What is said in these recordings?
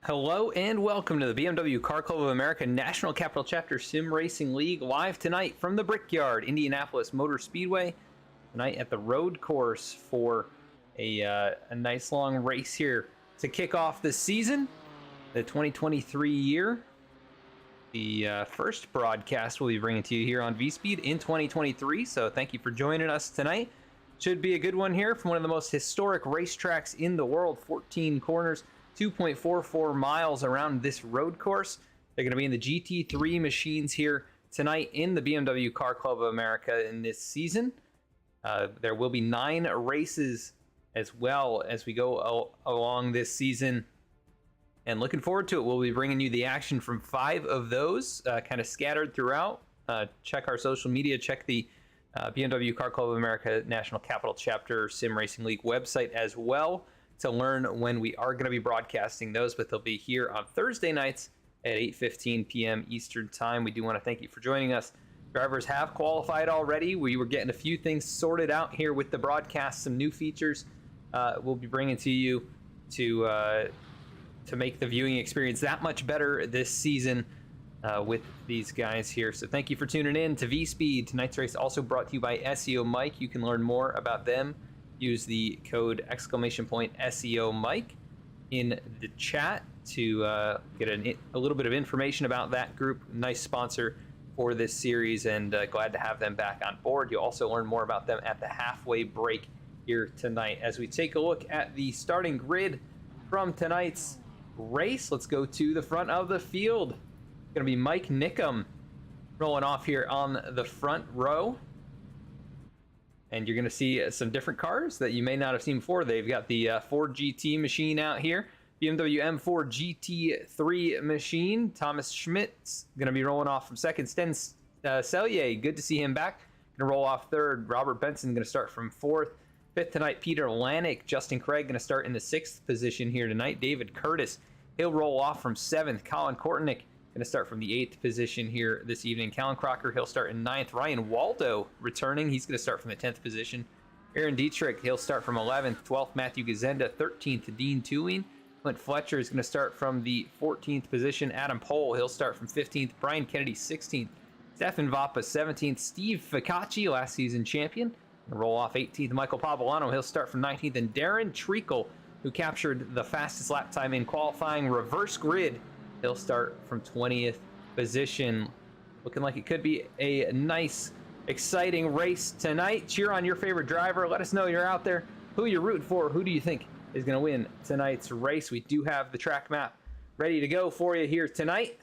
Hello and welcome to the BMW Car Club of America National Capital Chapter Sim Racing League, live tonight from the Brickyard, Indianapolis Motor Speedway. Tonight at the road course for a nice long race here to kick off the season, the 2023 year. The first broadcast we'll be bringing to you here on V-Speed in 2023, so thank you for joining us tonight. Should be a good one here from one of the most historic racetracks in the world, 14 corners. 2.44 miles around this road course. They're going to be in the GT3 machines here tonight in the BMW Car Club of America in this season. There will be 9 races as well as we go along this season. And looking forward to it. We'll be bringing you the action from 5 of those, kind of scattered throughout. Check our social media. Check the BMW Car Club of America National Capital Chapter Sim Racing League website as well, to learn when we are going to be broadcasting those, but they'll be here on Thursday nights at 8:15 p.m. Eastern Time. We do want to thank you for joining us. Drivers have qualified already. We were getting a few things sorted out here with the broadcast, some new features we'll be bringing to you to make the viewing experience that much better this season with these guys here. So thank you for tuning in to V-Speed. Tonight's race also brought to you by SEO Mike. You can learn more about them. Use the code !SEO Mike in the chat to get a little bit of information about that group. Nice sponsor for this series, and glad to have them back on board. You'll also learn more about them at the halfway break here tonight. As we take a look at the starting grid from tonight's race, let's go to the front of the field. It's going to be Mike Nickum rolling off here on the front row. And you're going to see some different cars that you may not have seen before. They've got the Ford GT machine out here. BMW M4 GT3 machine. Thomas Schmidt's going to be rolling off from second. Sten Selye, good to see him back. Going to roll off third. Robert Benson going to start from fourth. Fifth tonight, Peter Lanick. Justin Craig going to start in the sixth position here tonight. David Curtis, he'll roll off from seventh. Colin Kortenick going to start from the 8th position here this evening. Callan Crocker, he'll start in 9th. Ryan Waldo returning. He's going to start from the 10th position. Aaron Dietrich, he'll start from 11th. 12th, Matthew Gazenda. 13th, Dean Tooling. Clint Fletcher is going to start from the 14th position. Adam Pohl, he'll start from 15th. Brian Kennedy, 16th. Stefan Vappa, 17th. Steve Ficacci, last season champion, going to roll off 18th. Michael Pavolano, he'll start from 19th. And Darren Treacle, who captured the fastest lap time in qualifying, reverse grid, he'll start from 20th position. Looking like it could be a nice, exciting race tonight. Cheer on your favorite driver. Let us know you're out there, who you're rooting for. Who do you think is going to win tonight's race? We do have the track map ready to go for you here tonight.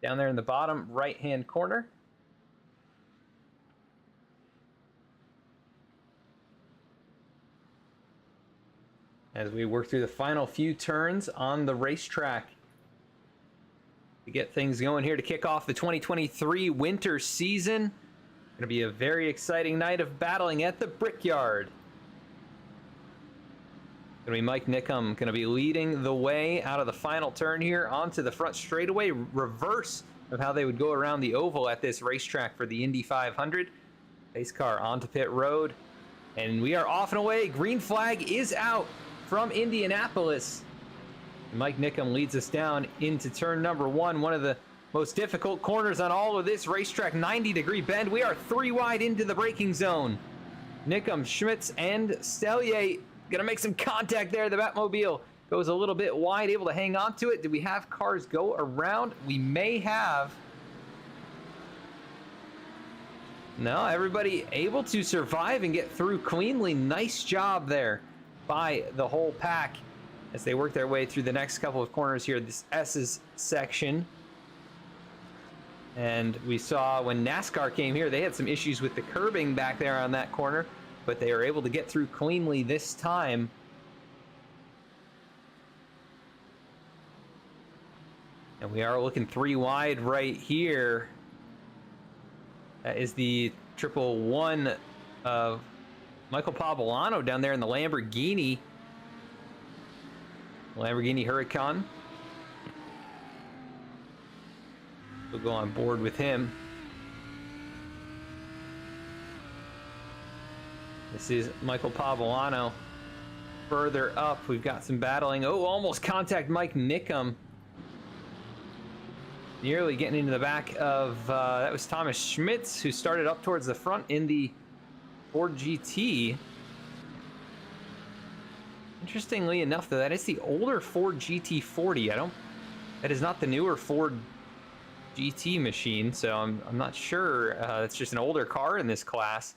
Down there in the bottom right-hand corner. As we work through the final few turns on the racetrack to get things going here to kick off the 2023 winter season. Going to be a very exciting night of battling at the Brickyard. Going to be Mike Nickum going to be leading the way out of the final turn here onto the front straightaway, reverse of how they would go around the oval at this racetrack for the Indy 500. Pace car onto pit road, and we are off and away. Green flag is out from Indianapolis. Mike Nickum leads us down into turn number 1, one of the most difficult corners on all of this racetrack. 90-degree bend. We are 3 wide into the braking zone. Nickum, Schmitz, and Selye gonna make some contact there. The Batmobile goes a little bit wide, able to hang on to it. Do we have cars go around? We may have. No, everybody able to survive and get through cleanly. Nice job there by the whole pack as they work their way through the next couple of corners here, this S's section. And we saw when NASCAR came here, they had some issues with the curbing back there on that corner, but they were able to get through cleanly this time. And we are looking 3 wide right here. That is the 111 of Michael Pavolano down there in the Lamborghini. Lamborghini Huracan. We'll go on board with him. This is Michael Pavolano. Further up, we've got some battling. Oh, almost contact Mike Nickum nearly getting into the back of, that was Thomas Schmitz, who started up towards the front in the Ford GT. Interestingly enough, though, that is the older Ford GT40. That is not the newer Ford GT machine, so I'm not sure. It's just an older car in this class.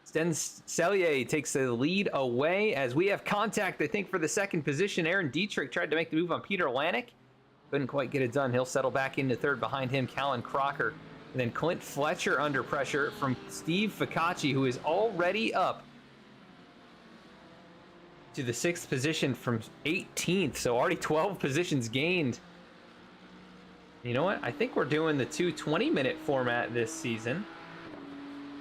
Sten Sellier takes the lead away as we have contact, I think, for the second position. Aaron Dietrich tried to make the move on Peter Lanik. Couldn't quite get it done. He'll settle back into third. Behind him, Callan Crocker. And then Clint Fletcher under pressure from Steve Ficacci, who is already up to the 6th position from 18th. So already 12 positions gained. You know what? I think we're doing the 20-minute format this season.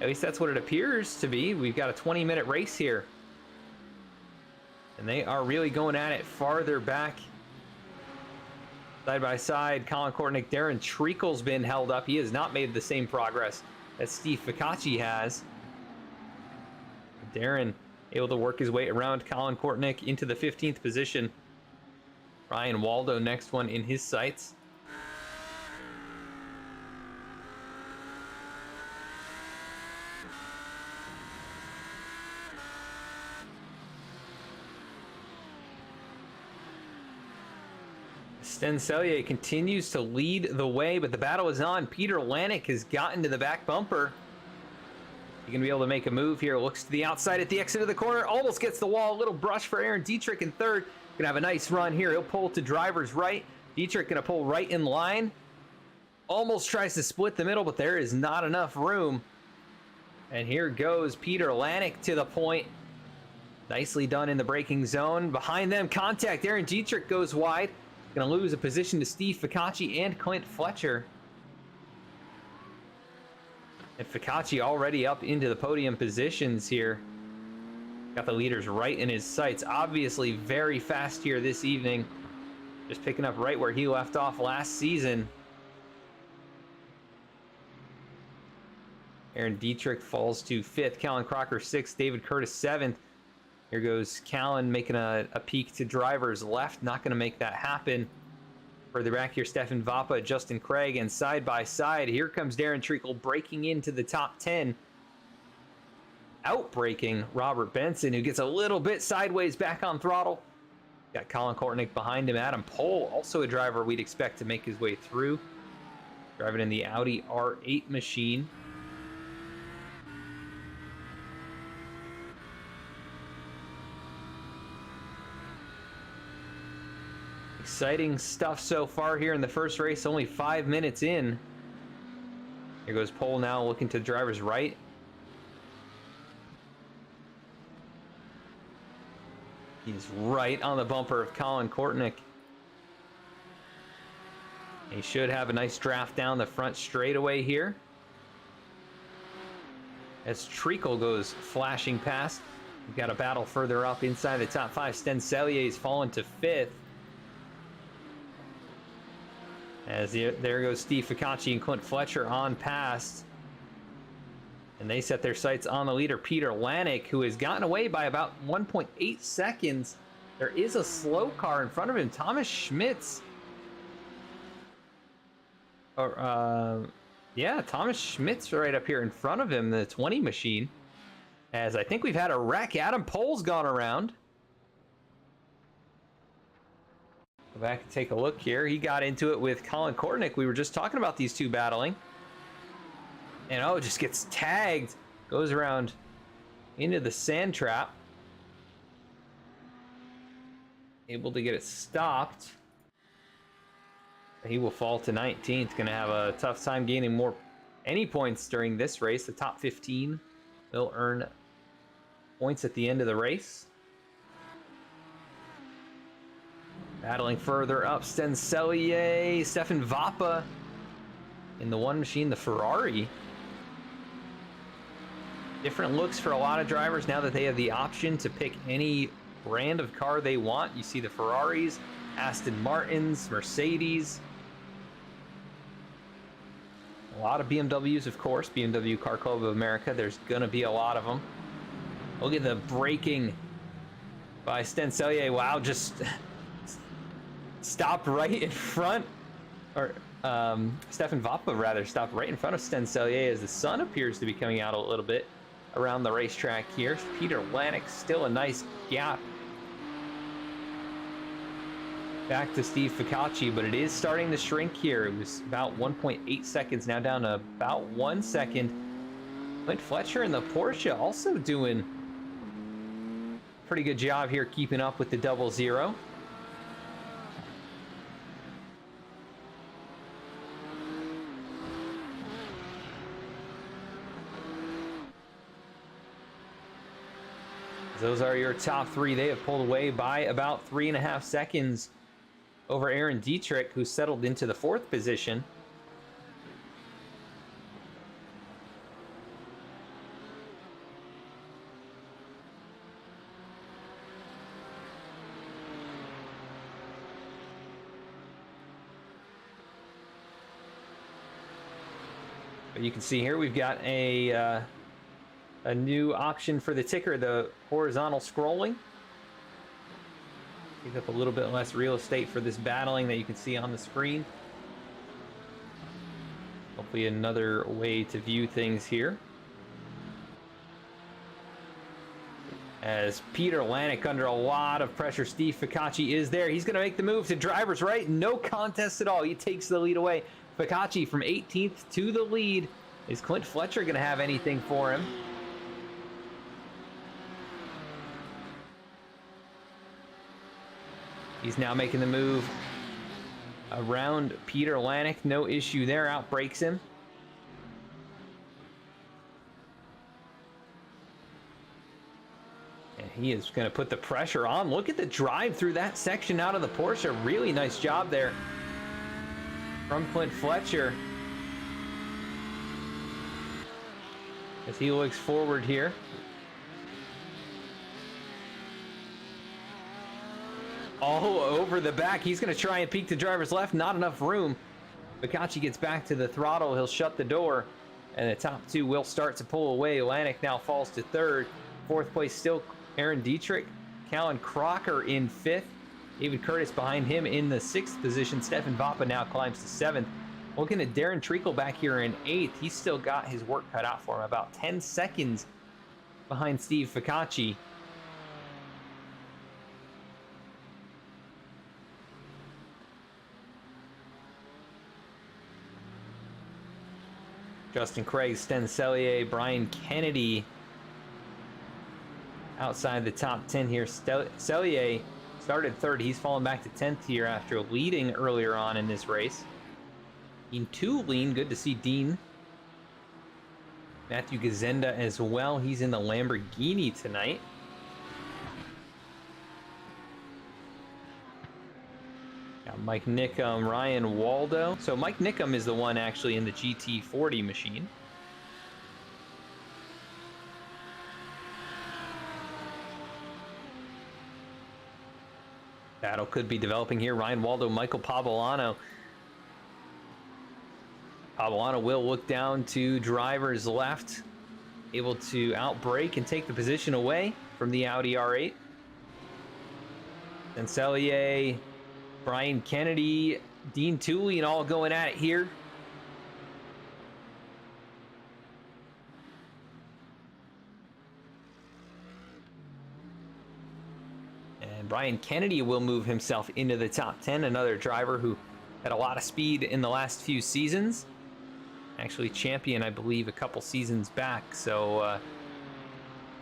At least that's what it appears to be. We've got a 20-minute race here. And they are really going at it farther back. Side by side, Colin Kortnick, Darren Treacle's been held up. He has not made the same progress that Steve Ficacci has. Darren able to work his way around Colin Kortnick into the 15th position. Ryan Waldo, next one in his sights. Sten Sellier continues to lead the way, but the battle is on. Peter Lanik has gotten to the back bumper. He's going to be able to make a move here. Looks to the outside at the exit of the corner. Almost gets the wall. A little brush for Aaron Dietrich in third. Going to have a nice run here. He'll pull to driver's right. Dietrich going to pull right in line. Almost tries to split the middle, but there is not enough room. And here goes Peter Lanik to the point. Nicely done in the braking zone. Behind them, contact. Aaron Dietrich goes wide. Going to lose a position to Steve Ficacci and Clint Fletcher. And Ficacci already up into the podium positions here. Got the leaders right in his sights. Obviously very fast here this evening. Just picking up right where he left off last season. Aaron Dietrich falls to 5th. Callan Crocker 6th. David Curtis 7th. Here goes Callan making a peek to driver's left. Not going to make that happen. Further back here, Stefan Vappa, Justin Craig, and side by side, here comes Darren Treacle breaking into the top 10. Outbreaking Robert Benson, who gets a little bit sideways back on throttle. Got Colin Kortnick behind him. Adam Pohl, also a driver we'd expect to make his way through. Driving in the Audi R8 machine. Exciting stuff so far here in the first race, only 5 minutes in. Here goes Pohl now looking to the driver's right. He's right on the bumper of Colin Kortnick. He should have a nice draft down the front straightaway here. As Treacle goes flashing past. We've got a battle further up inside the top 5. Sten Sellier's fallen to 5th. As there goes Steve Ficacci and Clint Fletcher on past. And they set their sights on the leader, Peter Lanik, who has gotten away by about 1.8 seconds. There is a slow car in front of him, Thomas Schmitz. Yeah, Thomas Schmitz right up here in front of him, the 20 machine. As I think we've had a wreck. Adam Pohl's gone around. Go back and take a look here. He got into it with Colin Kortnick. We were just talking about these two battling. And oh, just gets tagged. Goes around into the sand trap. Able to get it stopped. He will fall to 19th. Going to have a tough time gaining any points during this race. The top 15 will earn points at the end of the race. Battling further up, Sten Sellier, Stefan Vappa in the one machine, the Ferrari. Different looks for a lot of drivers now that they have the option to pick any brand of car they want. You see the Ferraris, Aston Martins, Mercedes. A lot of BMWs, of course. BMW Car Club of America. There's going to be a lot of them. Look at the braking by Sten Sellier. Wow, just stopped right in front or Stefan Vapa rather, stopped right in front of Sten Sellier as the sun appears to be coming out a little bit around the racetrack here. Peter Lanik, still a nice gap back to Steve Ficacci, but it is starting to shrink here. It was about 1.8 seconds, now down to about 1 second. Clint Fletcher in the Porsche also doing a pretty good job here keeping up with the 00. Those are your top three. They have pulled away by about 3.5 seconds over Aaron Dietrich, who settled into the 4th position. But you can see here we've got a new option for the ticker, the horizontal scrolling. Take up a little bit less real estate for this battling that you can see on the screen. Hopefully another way to view things here. As Peter Lanik under a lot of pressure, Steve Ficacci is there. He's going to make the move to driver's right. No contest at all. He takes the lead away. Ficacci from 18th to the lead. Is Clint Fletcher going to have anything for him? He's now making the move around Peter Lanik. No issue there. Outbreaks him. And he is going to put the pressure on. Look at the drive through that section out of the Porsche. Really nice job there from Clint Fletcher as he looks forward here. All over the back. He's going to try and peek to driver's left. Not enough room. Ficacci gets back to the throttle. He'll shut the door. And the top two will start to pull away. Lanik now falls to 3rd. 4th place still Aaron Dietrich. Callan Crocker in 5th. David Curtis behind him in the 6th position. Stefan Vapa now climbs to 7th. Looking at Darren Treacle back here in 8th. He's still got his work cut out for him. About 10 seconds behind Steve Ficacci. Justin Craig, Sten Sellier, Brian Kennedy outside the top 10 here. Sellier started 3rd. He's fallen back to 10th here after leading earlier on in this race. Dean Tulin, good to see Dean. Matthew Gazenda as well. He's in the Lamborghini tonight. Mike Nickum, Ryan Waldo. So Mike Nickum is the one actually in the GT40 machine. Battle could be developing here. Ryan Waldo, Michael Pavolano. Pavolano will look down to driver's left, able to outbrake and take the position away from the Audi R8. And Sellier, Brian Kennedy, Dean Tulin all going at it here. And Brian Kennedy will move himself into the top 10, another driver who had a lot of speed in the last few seasons. Actually champion, I believe, a couple seasons back. So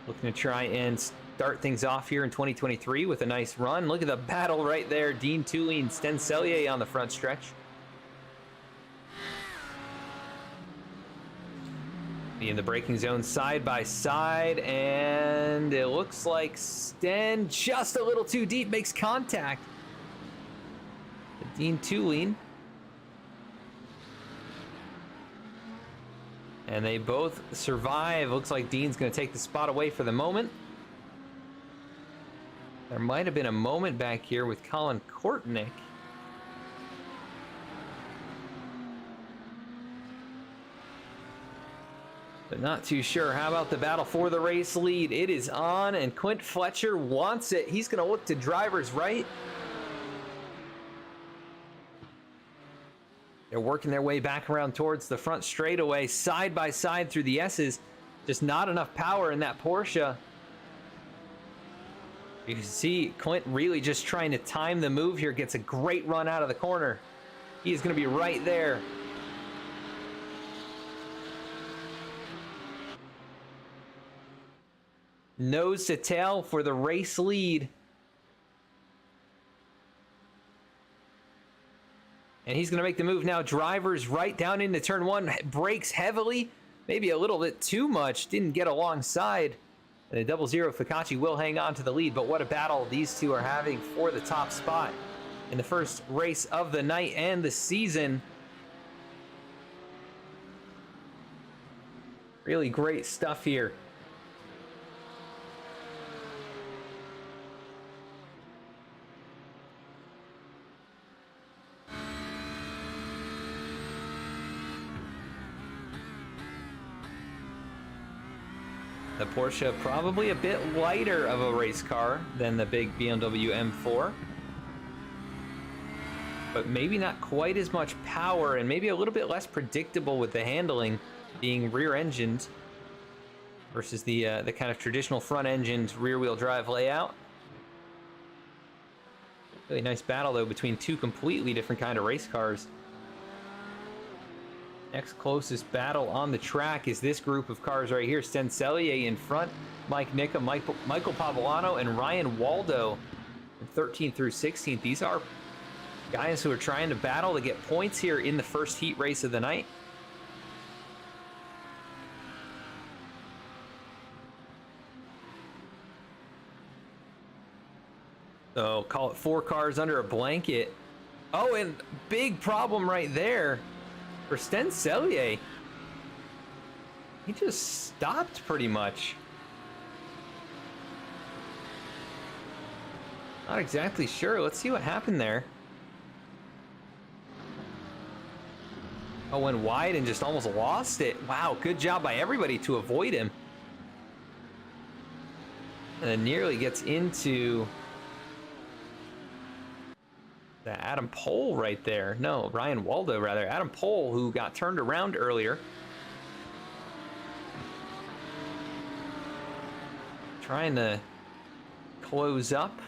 looking to try and start things off here in 2023 with a nice run. Look at the battle right there. Dean Tulin, Sten Sellier on the front stretch. In the braking zone side by side, and it looks like Sten just a little too deep, makes contact. Dean Tulin. And they both survive. Looks like Dean's going to take the spot away for the moment. There might have been a moment back here with Colin Kortnick. But not too sure. How about the battle for the race lead? It is on, and Clint Fletcher wants it. He's going to look to driver's right. They're working their way back around towards the front straightaway, side by side through the S's. Just not enough power in that Porsche. You can see Clint really just trying to time the move here. Gets a great run out of the corner. He is going to be right there. Nose to tail for the race lead. And he's going to make the move now. Drivers right down into turn one. Brakes heavily. Maybe a little bit too much. Didn't get alongside. And the 00 Ficacci will hang on to the lead. But what a battle these two are having for the top spot in the first race of the night and the season. Really great stuff here. The Porsche probably a bit lighter of a race car than the big BMW M4. But maybe not quite as much power and maybe a little bit less predictable with the handling being rear-engined versus the kind of traditional front-engined rear-wheel drive layout. Really nice battle though between two completely different kind of race cars. Next closest battle on the track is this group of cars right here. Sten Cellier in front, Mike Nicka, Michael Pavolano, and Ryan Waldo from 13th through 16th. These are guys who are trying to battle to get points here in the first heat race of the night. So call it 4 cars under a blanket. Oh, and big problem right there for Sten Cellier. He just stopped pretty much. Not exactly sure. Let's see what happened there. Oh, went wide and just almost lost it. Wow, good job by everybody to avoid him. And then nearly gets into the Adam Pohl right there. No, Ryan Waldo rather. Adam Pohl, who got turned around earlier. Trying to close up.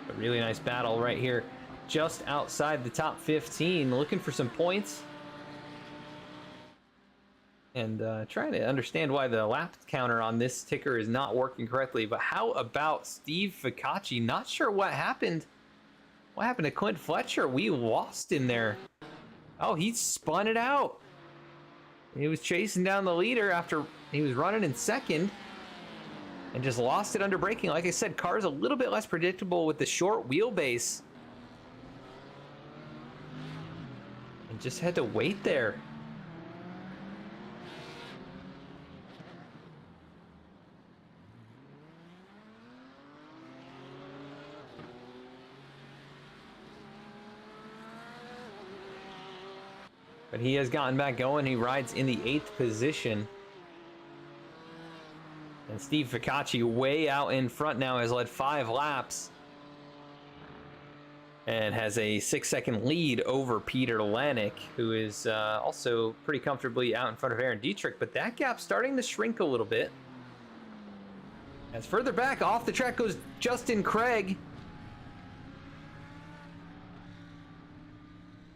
A really nice battle right here, just outside the top 15, looking for some points. And trying to understand why the lap counter on this ticker is not working correctly. But how about Steve Ficacci? Not sure what happened. What happened to Clint Fletcher? We lost him there. Oh, he spun it out. He was chasing down the leader after he was running in second. And just lost it under braking. Like I said, car's a little bit less predictable with the short wheelbase. And just had to wait there. But he has gotten back going. He rides in the 8th position. And Steve Ficacci way out in front now, has led 5 laps. And has a 6-second lead over Peter Lanik, who is also pretty comfortably out in front of Aaron Dietrich. But that gap's starting to shrink a little bit. As further back off the track goes Justin Craig.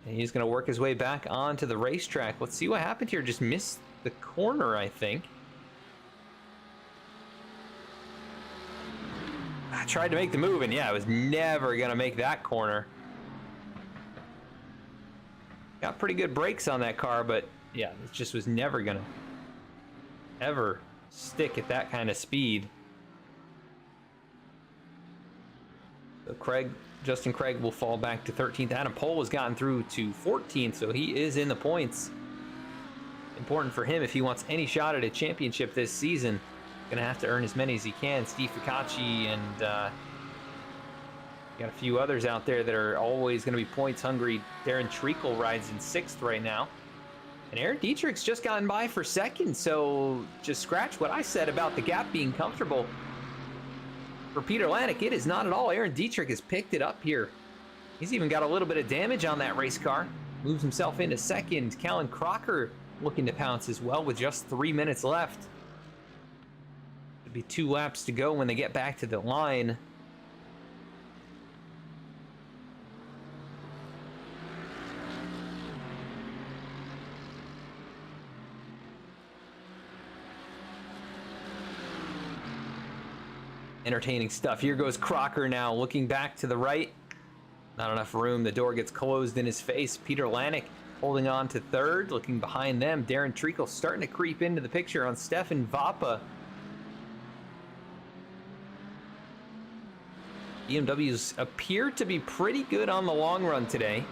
And he's going to work his way back onto the racetrack. Let's see what happened here. Just missed the corner, I think. I tried to make the move, and yeah, I was never going to make that corner. Got pretty good brakes on that car, but yeah, it just was never going to ever stick at that kind of speed. So Craig Justin Craig will fall back to 13th. Adam Pohl has gotten through to 14th, so he is in the points. Important for him if he wants any shot at a championship this season. Gonna have to earn as many as he can. Steve Ficacci and got a few others out there that are always gonna be points hungry. Darren Treacle rides in 6th right now. And Aaron Dietrich's just gotten by for 2nd, so just scratch what I said about the gap being comfortable. For Peter Lanik, it is not at all. Aaron Dietrich has picked it up here. He's even got a little bit of damage on that race car. Moves himself into 2nd. Callan Crocker looking to pounce as well with just 3 minutes left. It'll be 2 laps to go when they get back to the line. Entertaining stuff. Here goes Crocker now, looking back to the right. Not enough room. The door gets closed in his face. Peter Lanik holding on to 3rd, looking behind them. Darren Treacle starting to creep into the picture on Stefan Vapa. BMWs appear to be pretty good on the long run today.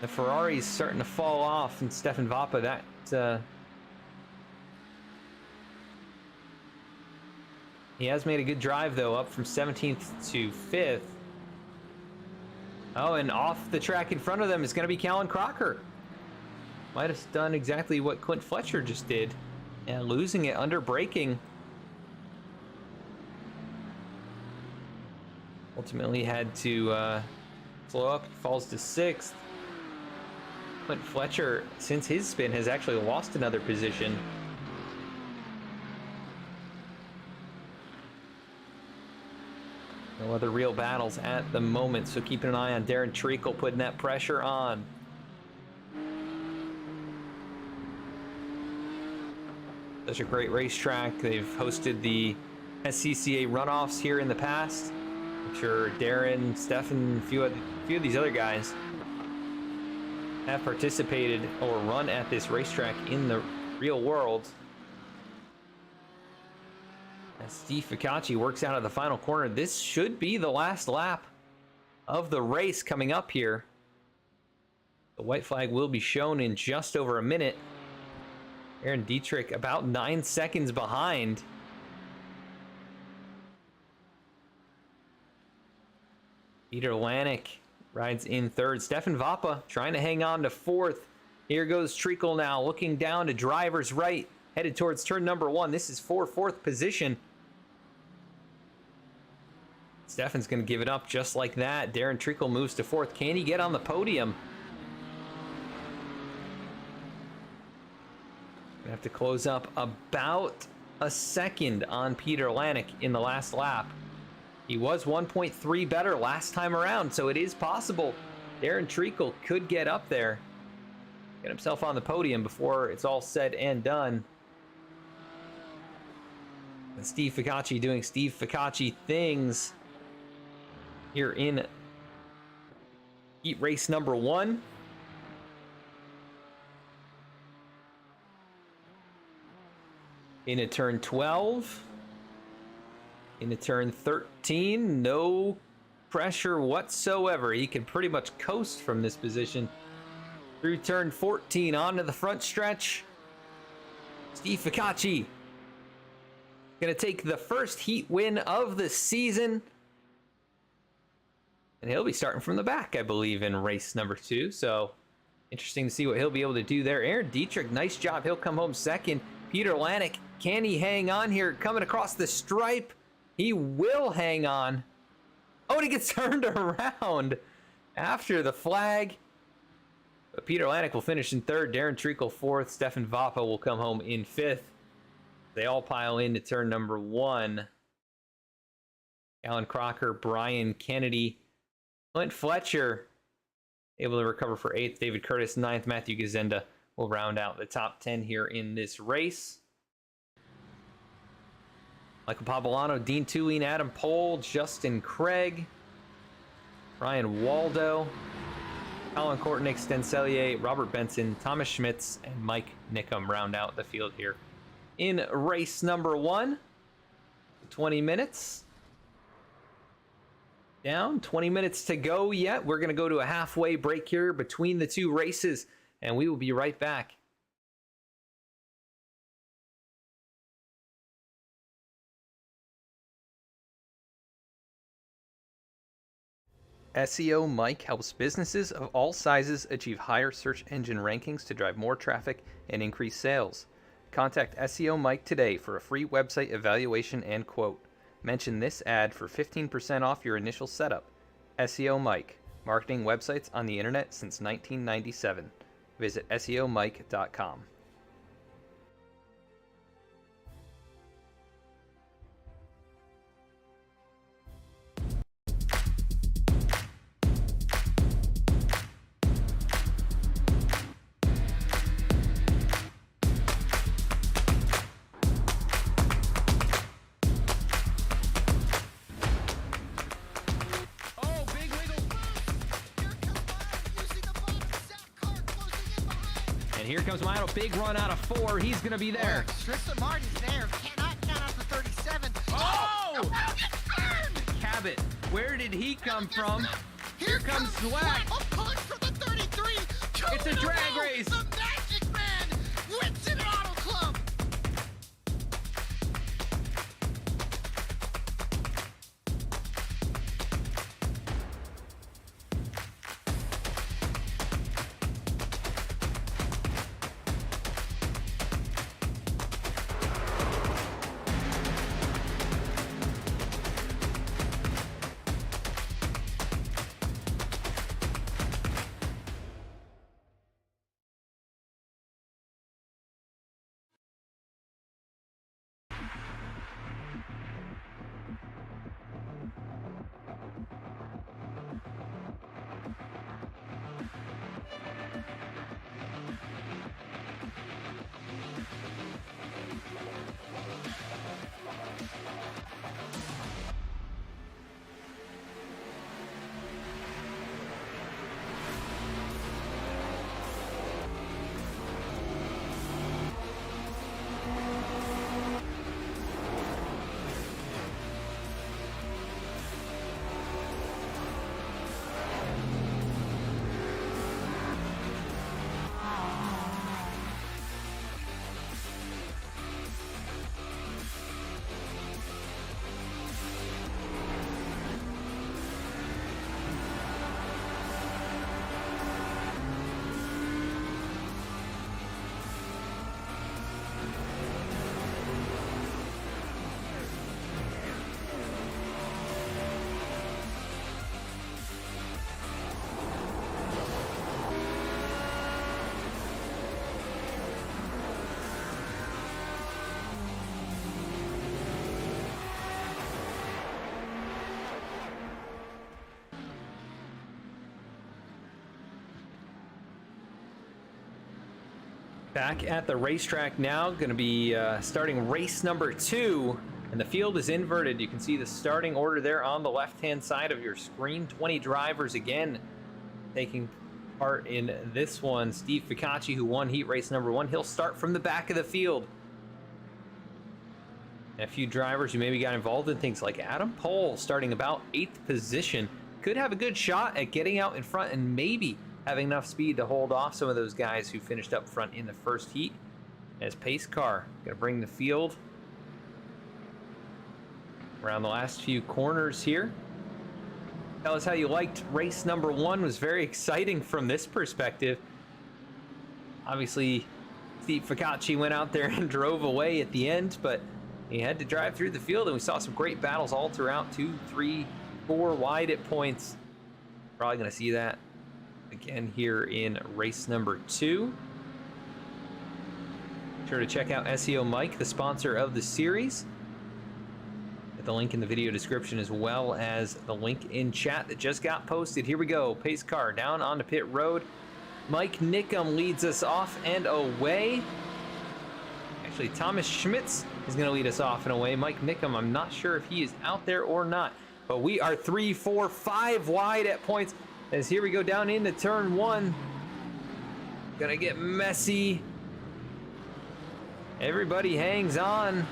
The Ferrari's starting to fall off, and Stefan Vapa, that he has made a good drive, though, up from 17th to 5th. Oh, and off the track in front of them is going to be Callan Crocker. Might have done exactly what Clint Fletcher just did. And losing it under braking. Ultimately had to slow up. Falls to 6th. Clint Fletcher, since his spin, has actually lost another position. No other real battles at the moment, so keeping an eye on Darren Treacle, putting that pressure on. Such a great racetrack. They've hosted the SCCA runoffs here in the past. I'm sure Darren, Stefan, a few of these other guys have participated or run at this racetrack in the real world. As Steve Ficacci works out of the final corner, this should be the last lap of the race coming up here. The white flag will be shown in just over a minute. Aaron Dietrich about 9 seconds behind. Peter Lanik rides in 3rd. Stefan Vapa trying to hang on to 4th. Here goes Treacle now, looking down to driver's right, headed towards turn number 1. This is for 4th position. Stefan's going to give it up just like that. Darren Treacle moves to 4th. Can he get on the podium? Gonna have to close up about a second on Peter Lanik in the last lap. He was 1.3 better last time around, so it is possible Darren Treacle could get up there, get himself on the podium before it's all said and done. And Steve Ficacci doing Steve Ficacci things here in heat race number 1. Into turn 12. Into turn 13. No pressure whatsoever. He can pretty much coast from this position. Through turn 14 onto the front stretch. Steve Ficacci going to take the first heat win of the season. And he'll be starting from the back, I believe, in race number 2. So interesting to see what he'll be able to do there. Aaron Dietrich, nice job. He'll come home second. Peter Lanik, can he hang on here? Coming across the stripe. He will hang on. Oh, and he gets turned around after the flag. But Peter Lanik will finish in 3rd. Darren Treacle 4th. Stefan Vapa will come home in 5th. They all pile into turn number 1. Alan Crocker, Brian Kennedy, Clint Fletcher able to recover for 8th. David Curtis 9th. Matthew Gazenda will round out the top 10 here in this race. Michael Pavolano, Dean Tulien, Adam Pohl, Justin Craig, Ryan Waldo, Colin Courtnick, Stenselier, Robert Benson, Thomas Schmitz, and Mike Nickham round out the field here in race number 1. 20 minutes. Down, 20 minutes to go yet. We're going to go to a halfway break here between the two races, and we will be right back. SEO Mike helps businesses of all sizes achieve higher search engine rankings to drive more traffic and increase sales. Contact SEO Mike today for a free website evaluation and quote. Mention this ad for 15% off your initial setup. SEO Mike, marketing websites on the internet since 1997. Visit SEOMike.com. Here comes Milo, big run out of 4. He's going to be there. Tristan Martin's there. Cannot count out the 37. Oh! Cabot, where did he come from? Here comes Zwack. A push for the 33. It's a drag race. The Magic Man wins an Auto Club. Back at the racetrack now, going to be starting race number 2, and the field is inverted. You can see the starting order there on the left-hand side of your screen. 20 drivers again taking part in this one. Steve Ficacci, who won heat race number 1, he'll start from the back of the field. And a few drivers who maybe got involved in things like Adam Pohl starting about 8th position could have a good shot at getting out in front and maybe having enough speed to hold off some of those guys who finished up front in the first heat. As pace car gonna bring the field around the last few corners here. Tell us how you liked race number 1. It was very exciting from this perspective. Obviously, Steve Ficacci went out there and drove away at the end, but he had to drive through the field, and we saw some great battles all throughout. 2, 3, 4 wide at points. Probably gonna see that again here in race number 2. Be sure to check out SEO Mike, the sponsor of the series. Get the link in the video description as well as the link in chat that just got posted. Here we go. Pace car down onto pit road. Mike Nickum leads us off and away. Actually, Thomas Schmitz is going to lead us off and away. Mike Nickum, I'm not sure if he is out there or not, but we are 3, 4, 5 wide at points. As here we go down into turn 1. Gonna get messy. Everybody hangs on.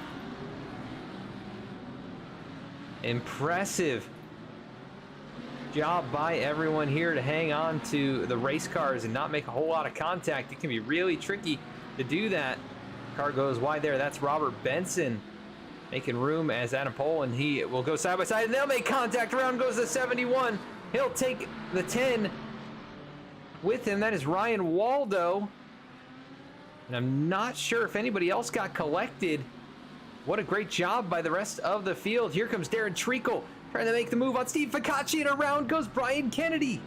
Impressive job by everyone here to hang on to the race cars and not make a whole lot of contact. It can be really tricky to do that. Car goes wide there. That's Robert Benson making room as Adam Pohl, and he will go side by side, and they'll make contact. Around goes the 71. He'll take the 10 with him. That is Ryan Waldo. And I'm not sure if anybody else got collected. What a great job by the rest of the field. Here comes Darren Treacle trying to make the move on Steve Ficacci, and around goes Brian Kennedy.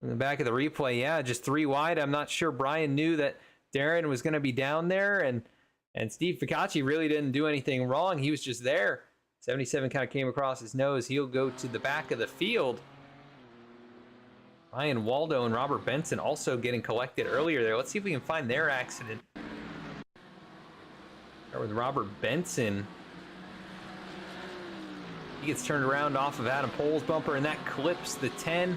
In the back of the replay, yeah, just 3 wide. I'm not sure Brian knew that Darren was going to be down there, and Steve Ficacci really didn't do anything wrong. He was just there. 77 kind of came across his nose. He'll go to the back of the field. Ryan Waldo and Robert Benson also getting collected earlier there. Let's see if we can find their accident. Start with Robert Benson. He gets turned around off of Adam Pohl's bumper, and that clips the 10.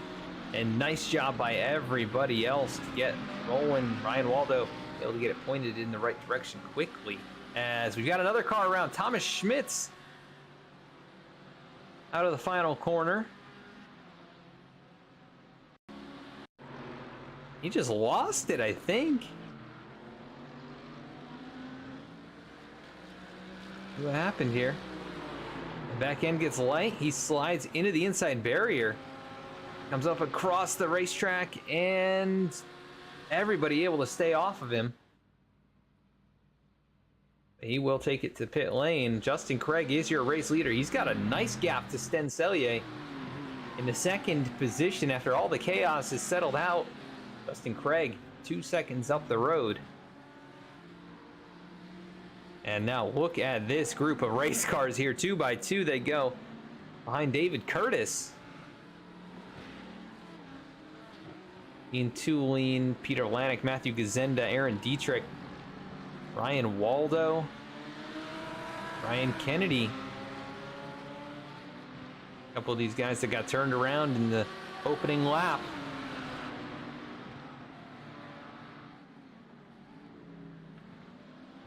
And nice job by everybody else to get rolling. Ryan Waldo able to get it pointed in the right direction quickly. As we've got another car around, Thomas Schmitz out of the final corner. He just lost it, I think. See what happened here. The back end gets light. He slides into the inside barrier. Comes up across the racetrack, and everybody able to stay off of him. He will take it to pit lane. Justin Craig is your race leader. He's got a nice gap to Sten Sellier in the second position after all the chaos is settled out. Justin Craig 2 seconds up the road. And now look at this group of race cars here. 2 by 2 they go behind David Curtis. Ian Tulin, Peter Lanik, Matthew Gazenda, Aaron Dietrich, Ryan Waldo, Ryan Kennedy. A couple of these guys that got turned around in the opening lap.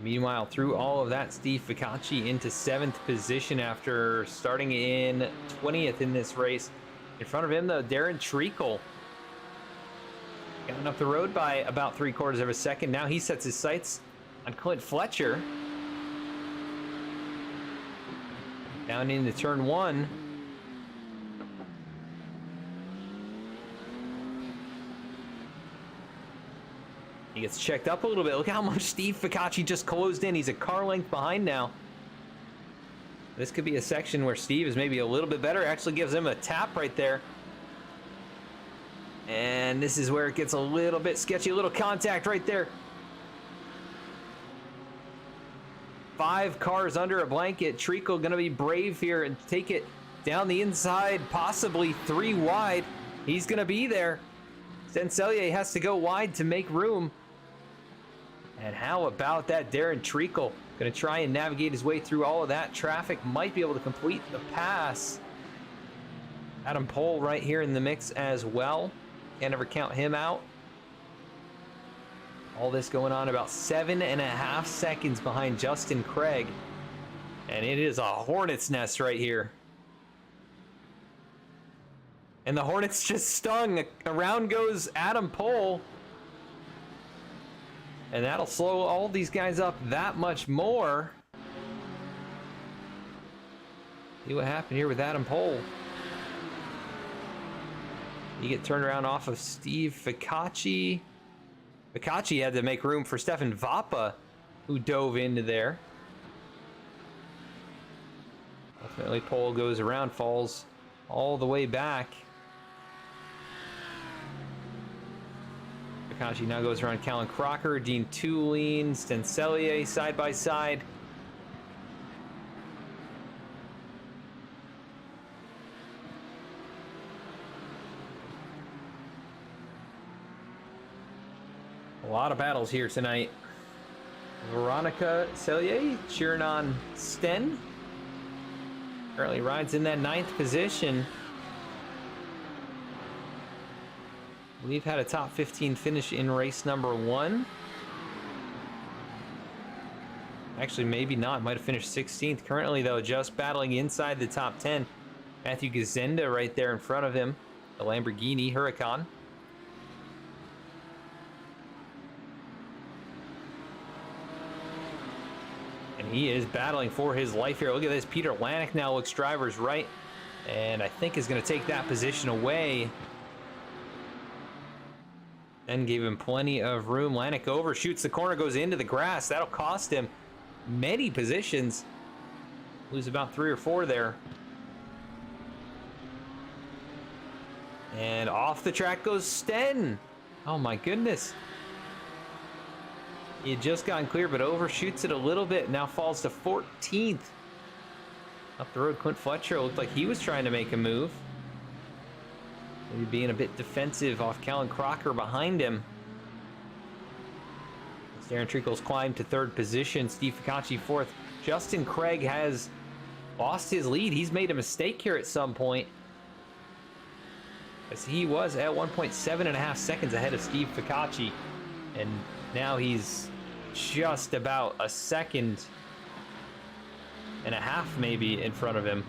Meanwhile, through all of that, Steve Ficacci into 7th position after starting in 20th in this race. In front of him, though, Darren Treacle. Gotten up the road by about 3/4 of a second. Now he sets his sights on Clint Fletcher. Down into turn 1. He gets checked up a little bit. Look how much Steve Ficacci just closed in. He's a car length behind now. This could be a section where Steve is maybe a little bit better. Actually gives him a tap right there. And this is where it gets a little bit sketchy. A little contact right there. 5 cars under a blanket. Treacle going to be brave here and take it down the inside, possibly 3 wide. He's going to be there. Sten Sellier has to go wide to make room. And how about that? Darren Treacle going to try and navigate his way through all of that traffic. Might be able to complete the pass. Adam Pohl right here in the mix as well. Can't ever count him out. All this going on about 7.5 seconds behind Justin Craig. And it is a hornet's nest right here. And the Hornets just stung. Around goes Adam Pohl. And that'll slow all these guys up that much more. See what happened here with Adam Pohl. You get turned around off of Steve Ficacci. Ficacci had to make room for Stefan Vappa, who dove into there. Ultimately, Pohl goes around, falls all the way back. Ficacci now goes around Callan Crocker, Dean Tulin, Sten Sellier side by side. A lot of battles here tonight. Veronica Sellier cheering on Sten. Currently rides in that 9th position. We've had a top 15 finish in race number 1. Actually, maybe not. Might have finished 16th. Currently, though, just battling inside the top 10. Matthew Gazenda right there in front of him. The Lamborghini Huracan. And he is battling for his life here. Look at this. Peter Lanik now looks driver's right. And I think is going to take that position away. And gave him plenty of room. Lanik overshoots the corner, goes into the grass. That'll cost him many positions. Lose about 3 or 4 there. And off the track goes Sten. Oh my goodness. He had just gotten clear, but overshoots it a little bit. Now falls to 14th. Up the road, Clint Fletcher looked like he was trying to make a move. Maybe being a bit defensive off Callan Crocker behind him. Darren Treacle's climbed to 3rd position. Steve Ficacci 4th. Justin Craig has lost his lead. He's made a mistake here at some point, as he was at 1.7.5 seconds ahead of Steve Ficacci. And now he's just about a second and a half maybe in front of him.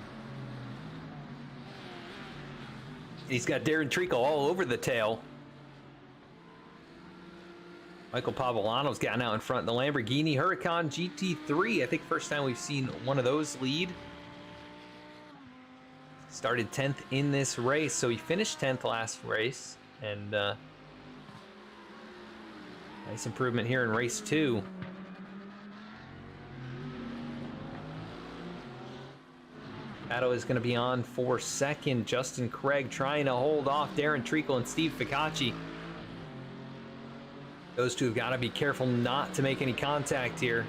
He's got Darren Treacle all over the tail. Michael Pavlano's gotten out in front. The Lamborghini Huracan GT3. I think first time we've seen one of those lead. Started 10th in this race, so he finished 10th last race. And nice improvement here in race 2. Battle is going to be on for 2nd. Justin Craig trying to hold off Darren Treacle and Steve Ficacci. Those two have got to be careful not to make any contact here.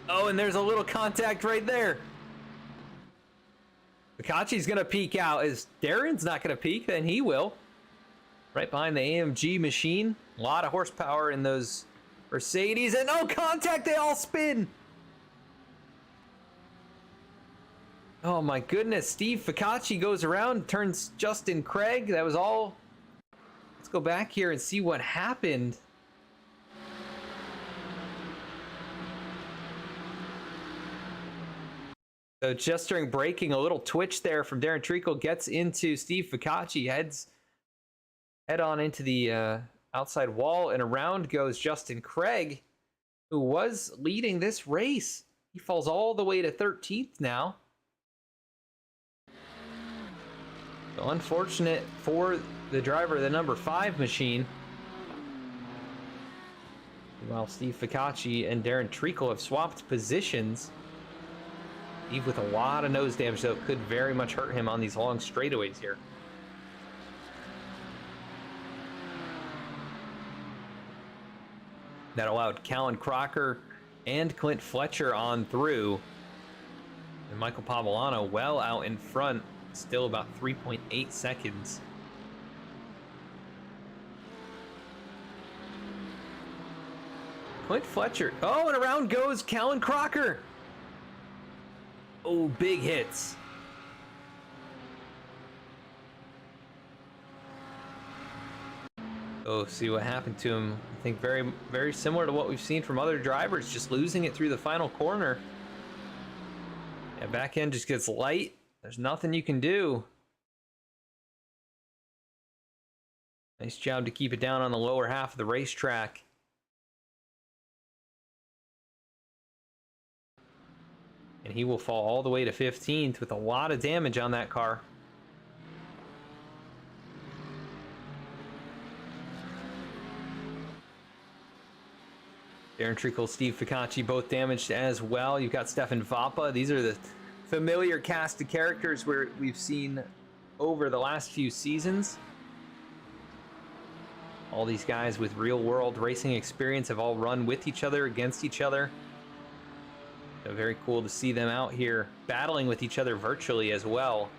Oh, and there's a little contact right there. Ficacci's going to peek out. As Darren's not going to peek, then he will. Right behind the AMG machine. A lot of horsepower in those Mercedes. And no contact, they all spin. Oh my goodness, Steve Ficacci goes around, turns Justin Craig. That was all. Let's go back here and see what happened. So just during braking, a little twitch there from Darren Treacle gets into Steve Ficacci, head on into the outside wall, and around goes Justin Craig, who was leading this race. He falls all the way to 13th now. So unfortunate for the driver of the number 5 machine. While Steve Ficacci and Darren Treacle have swapped positions. Steve with a lot of nose damage, though, could very much hurt him on these long straightaways here. That allowed Callan Crocker and Clint Fletcher on through. And Michael Pavlano well out in front. Still about 3.8 seconds. Clint Fletcher. Oh, and around goes Callan Crocker. Oh, big hits. Oh, see what happened to him. I think very, very similar to what we've seen from other drivers, just losing it through the final corner. Yeah, back end just gets light. There's nothing you can do. Nice job to keep it down on the lower half of the racetrack. And he will fall all the way to 15th with a lot of damage on that car. Darren Treacle, Steve Ficacci, both damaged as well. You've got Stefan Vappa. These are the familiar cast of characters where we've seen over the last few seasons. All these guys with real-world racing experience have all run with each other, against each other. So very cool to see them out here battling with each other virtually as well.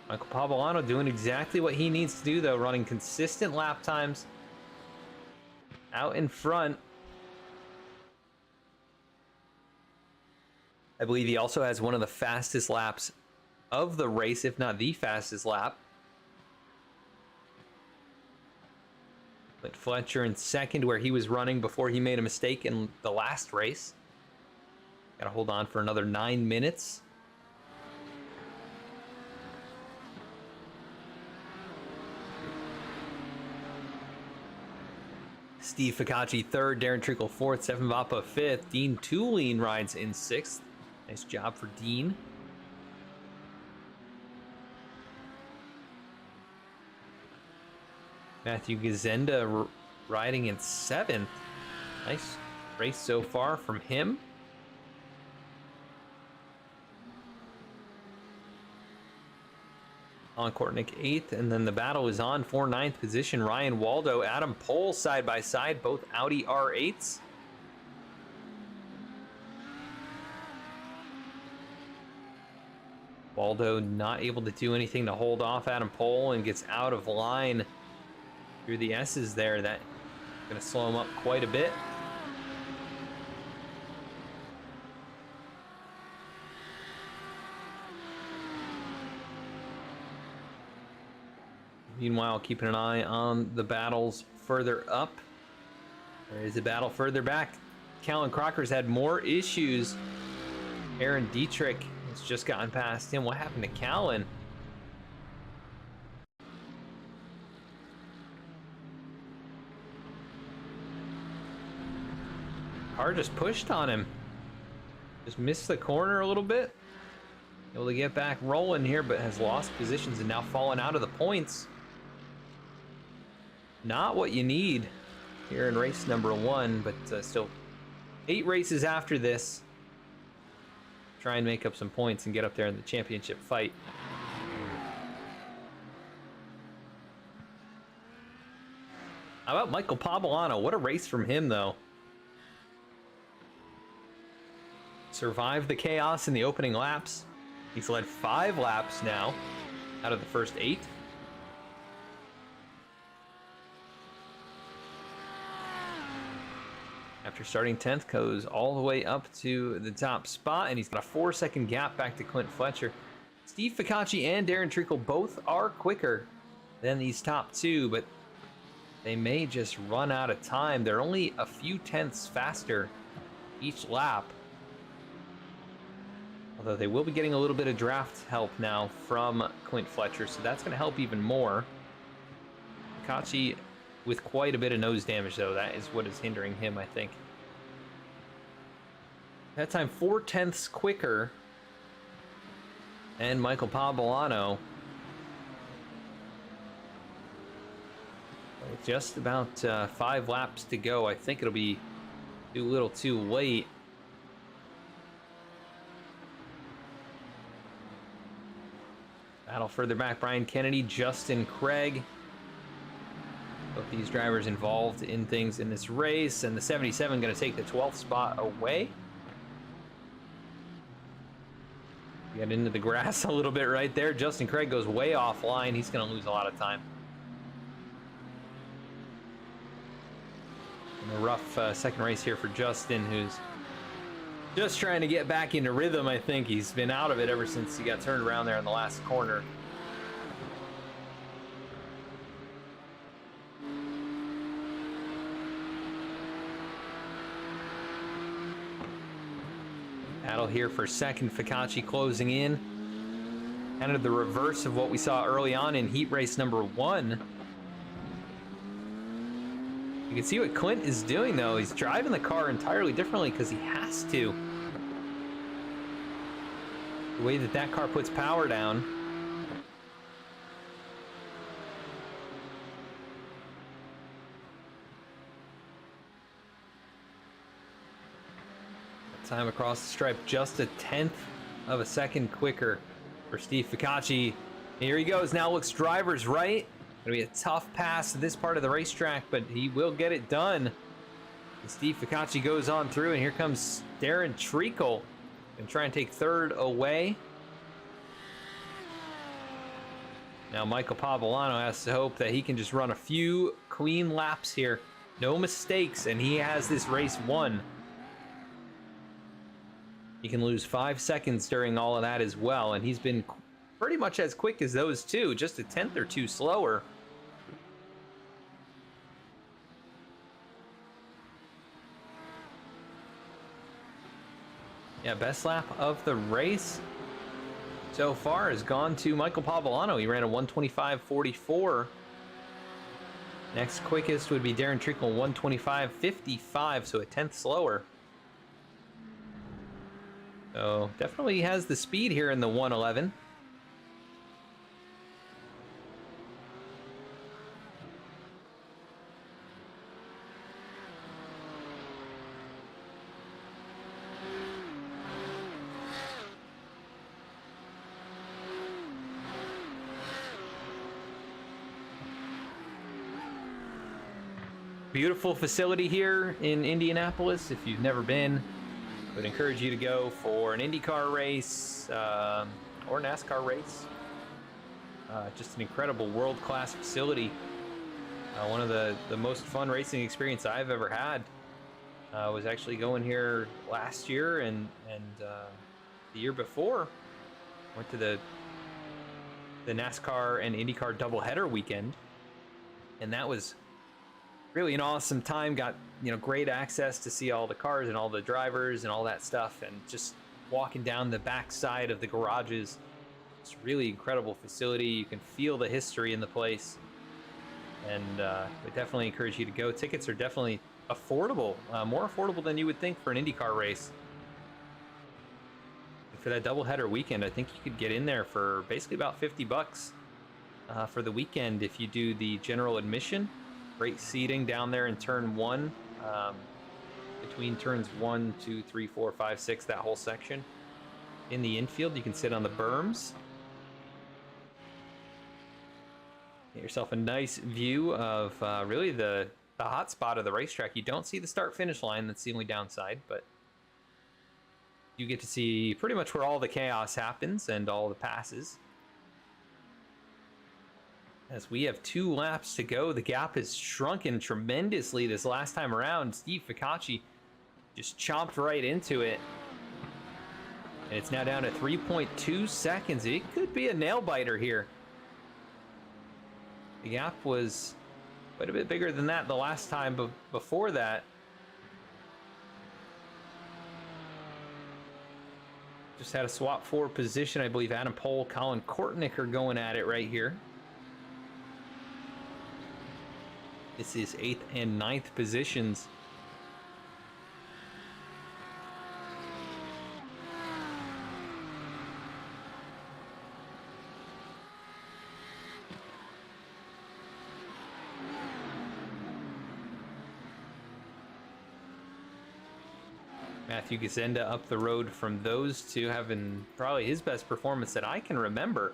Michael Pavlano doing exactly what he needs to do, though, running consistent lap times out in front. I believe he also has one of the fastest laps of the race, if not the fastest lap. But Fletcher in second, where he was running before he made a mistake in the last race. Got to hold on for another 9 minutes. Steve Ficacci third, Darren Trinkle fourth, Stefan Vapa fifth, Dean Tulien rides in sixth. Nice job for Dean. Matthew Gazenda riding in seventh. Nice race so far from him. On Kortnick 8th, and then the battle is on for 9th position. Ryan Waldo, Adam Pohl side by side, both Audi R8s. Waldo not able to do anything to hold off Adam Pohl and gets out of line through the S's there. That's going to slow him up quite a bit. Meanwhile, keeping an eye on the battles further up. There is a battle further back. Callan Crocker's had more issues. Aaron Dietrich has just gotten past him. What happened to Callan? Car just pushed on him. Just missed the corner a little bit. Able to get back rolling here, but has lost positions and now fallen out of the points. Not what you need here in race number 1, but still 8 races after this. Try and make up some points and get up there in the championship fight. How about Michael Pavolano? What a race from him, though. Survived the chaos in the opening laps. He's led 5 laps now out of the first 8. After starting 10th, goes all the way up to the top spot, and he's got a 4-second gap back to Clint Fletcher. Steve Ficacci and Darren Treacle both are quicker than these top 2, but they may just run out of time. They're only a few tenths faster each lap. Although they will be getting a little bit of draft help now from Clint Fletcher, so that's going to help even more. Ficacci with quite a bit of nose damage, though. That is what is hindering him, I think. That time 4 tenths quicker. And Michael Pavolano. Just about 5 laps to go. I think it'll be too little too late. Battle further back, Brian Kennedy, Justin Craig. Both these drivers involved in things in this race, and the 77 going to take the 12th spot away. Get into the grass a little bit right there. Justin Craig goes way offline. He's going to lose a lot of time. And a rough second race here for Justin, who's just trying to get back into rhythm, I think. He's been out of it ever since he got turned around there in the last corner. Battle here for second, Ficacci closing in. Kind of the reverse of what we saw early on in heat race number 1. You can see what Clint is doing, though. He's driving the car entirely differently because he has to. The way that that car puts power down. Time across the stripe, just a 10th of a second quicker for Steve Ficacci. Here he goes, now looks driver's right. Gonna be a tough pass to this part of the racetrack, but he will get it done. And Steve Ficacci goes on through, and here comes Darren Treacle. Gonna try and take third away. Now Michael Pavolano has to hope that he can just run a few clean laps here. No mistakes, and he has this race won. He can lose 5 seconds during all of that as well, and he's been pretty much as quick as those two, just a tenth or two slower. Yeah, best lap of the race so far has gone to Michael Pavolano. He ran a 1:25.44. Next quickest would be Darren Treacle, 1:25.55, so a tenth slower. So definitely has the speed here in the 111. Beautiful facility here in Indianapolis. If you've never been, I would encourage you to go for an IndyCar race or NASCAR race. Just an incredible world-class facility. One of the most fun racing experience I've ever had. Was actually going here last year and the year before. Went to the NASCAR and IndyCar doubleheader weekend, and that was really an awesome time. Got, you know, great access to see all the cars and all the drivers and all that stuff, and just walking down the back side of the garages. It's a really incredible facility. You can feel the history in the place, and we definitely encourage you to go. Tickets are definitely affordable, more affordable than you would think for an IndyCar race. And for that doubleheader weekend, I think you could get in there for basically about $50 for the weekend if you do the general admission. Great seating down there in turn 1, between turns 1, 2, 3, 4, 5, 6, that whole section. In the infield, you can sit on the berms. Get yourself a nice view of really the hot spot of the racetrack. You don't see the start-finish line, that's the only downside, but you get to see pretty much where all the chaos happens and all the passes. As we have 2 laps to go, the gap has shrunken tremendously this last time around. Steve Ficacci just chomped right into it. And it's now down to 3.2 seconds. It could be a nail-biter here. The gap was quite a bit bigger than that the last time before that. Just had a swap for position. I believe Adam Pohl, Colin Kortnick are going at it right here. This is 8th and 9th positions. Matthew Gazenda up the road from those two, having probably his best performance that I can remember.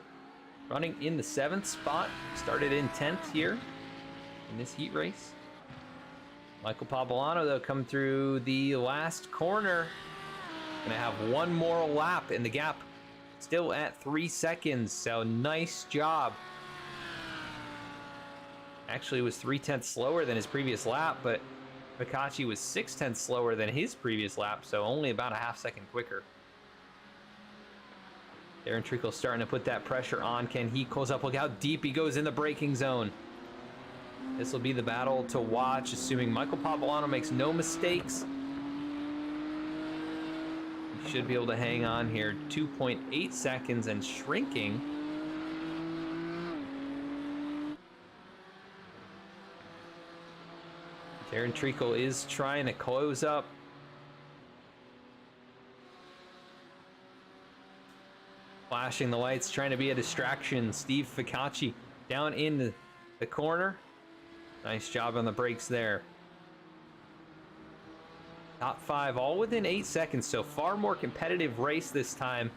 Running in the 7th spot, started in 10th here in this heat race. Michael Pavolano, though, come through the last corner. Gonna have one more lap, and the gap still at 3 seconds, so nice job. Actually was 3/10 slower than his previous lap, but Ficacci was 6/10 slower than his previous lap, so only about a half second quicker. Darren Treacle starting to put that pressure on. Can he close up? Look how deep he goes in the braking zone. This will be the battle to watch, assuming Michael Pavolano makes no mistakes. He should be able to hang on here. 2.8 seconds and shrinking. Darren Treacle is trying to close up. Flashing the lights, trying to be a distraction. Steve Ficacci down in the corner. Nice job on the brakes there. Top 5 all within 8 seconds, so far more competitive race this time.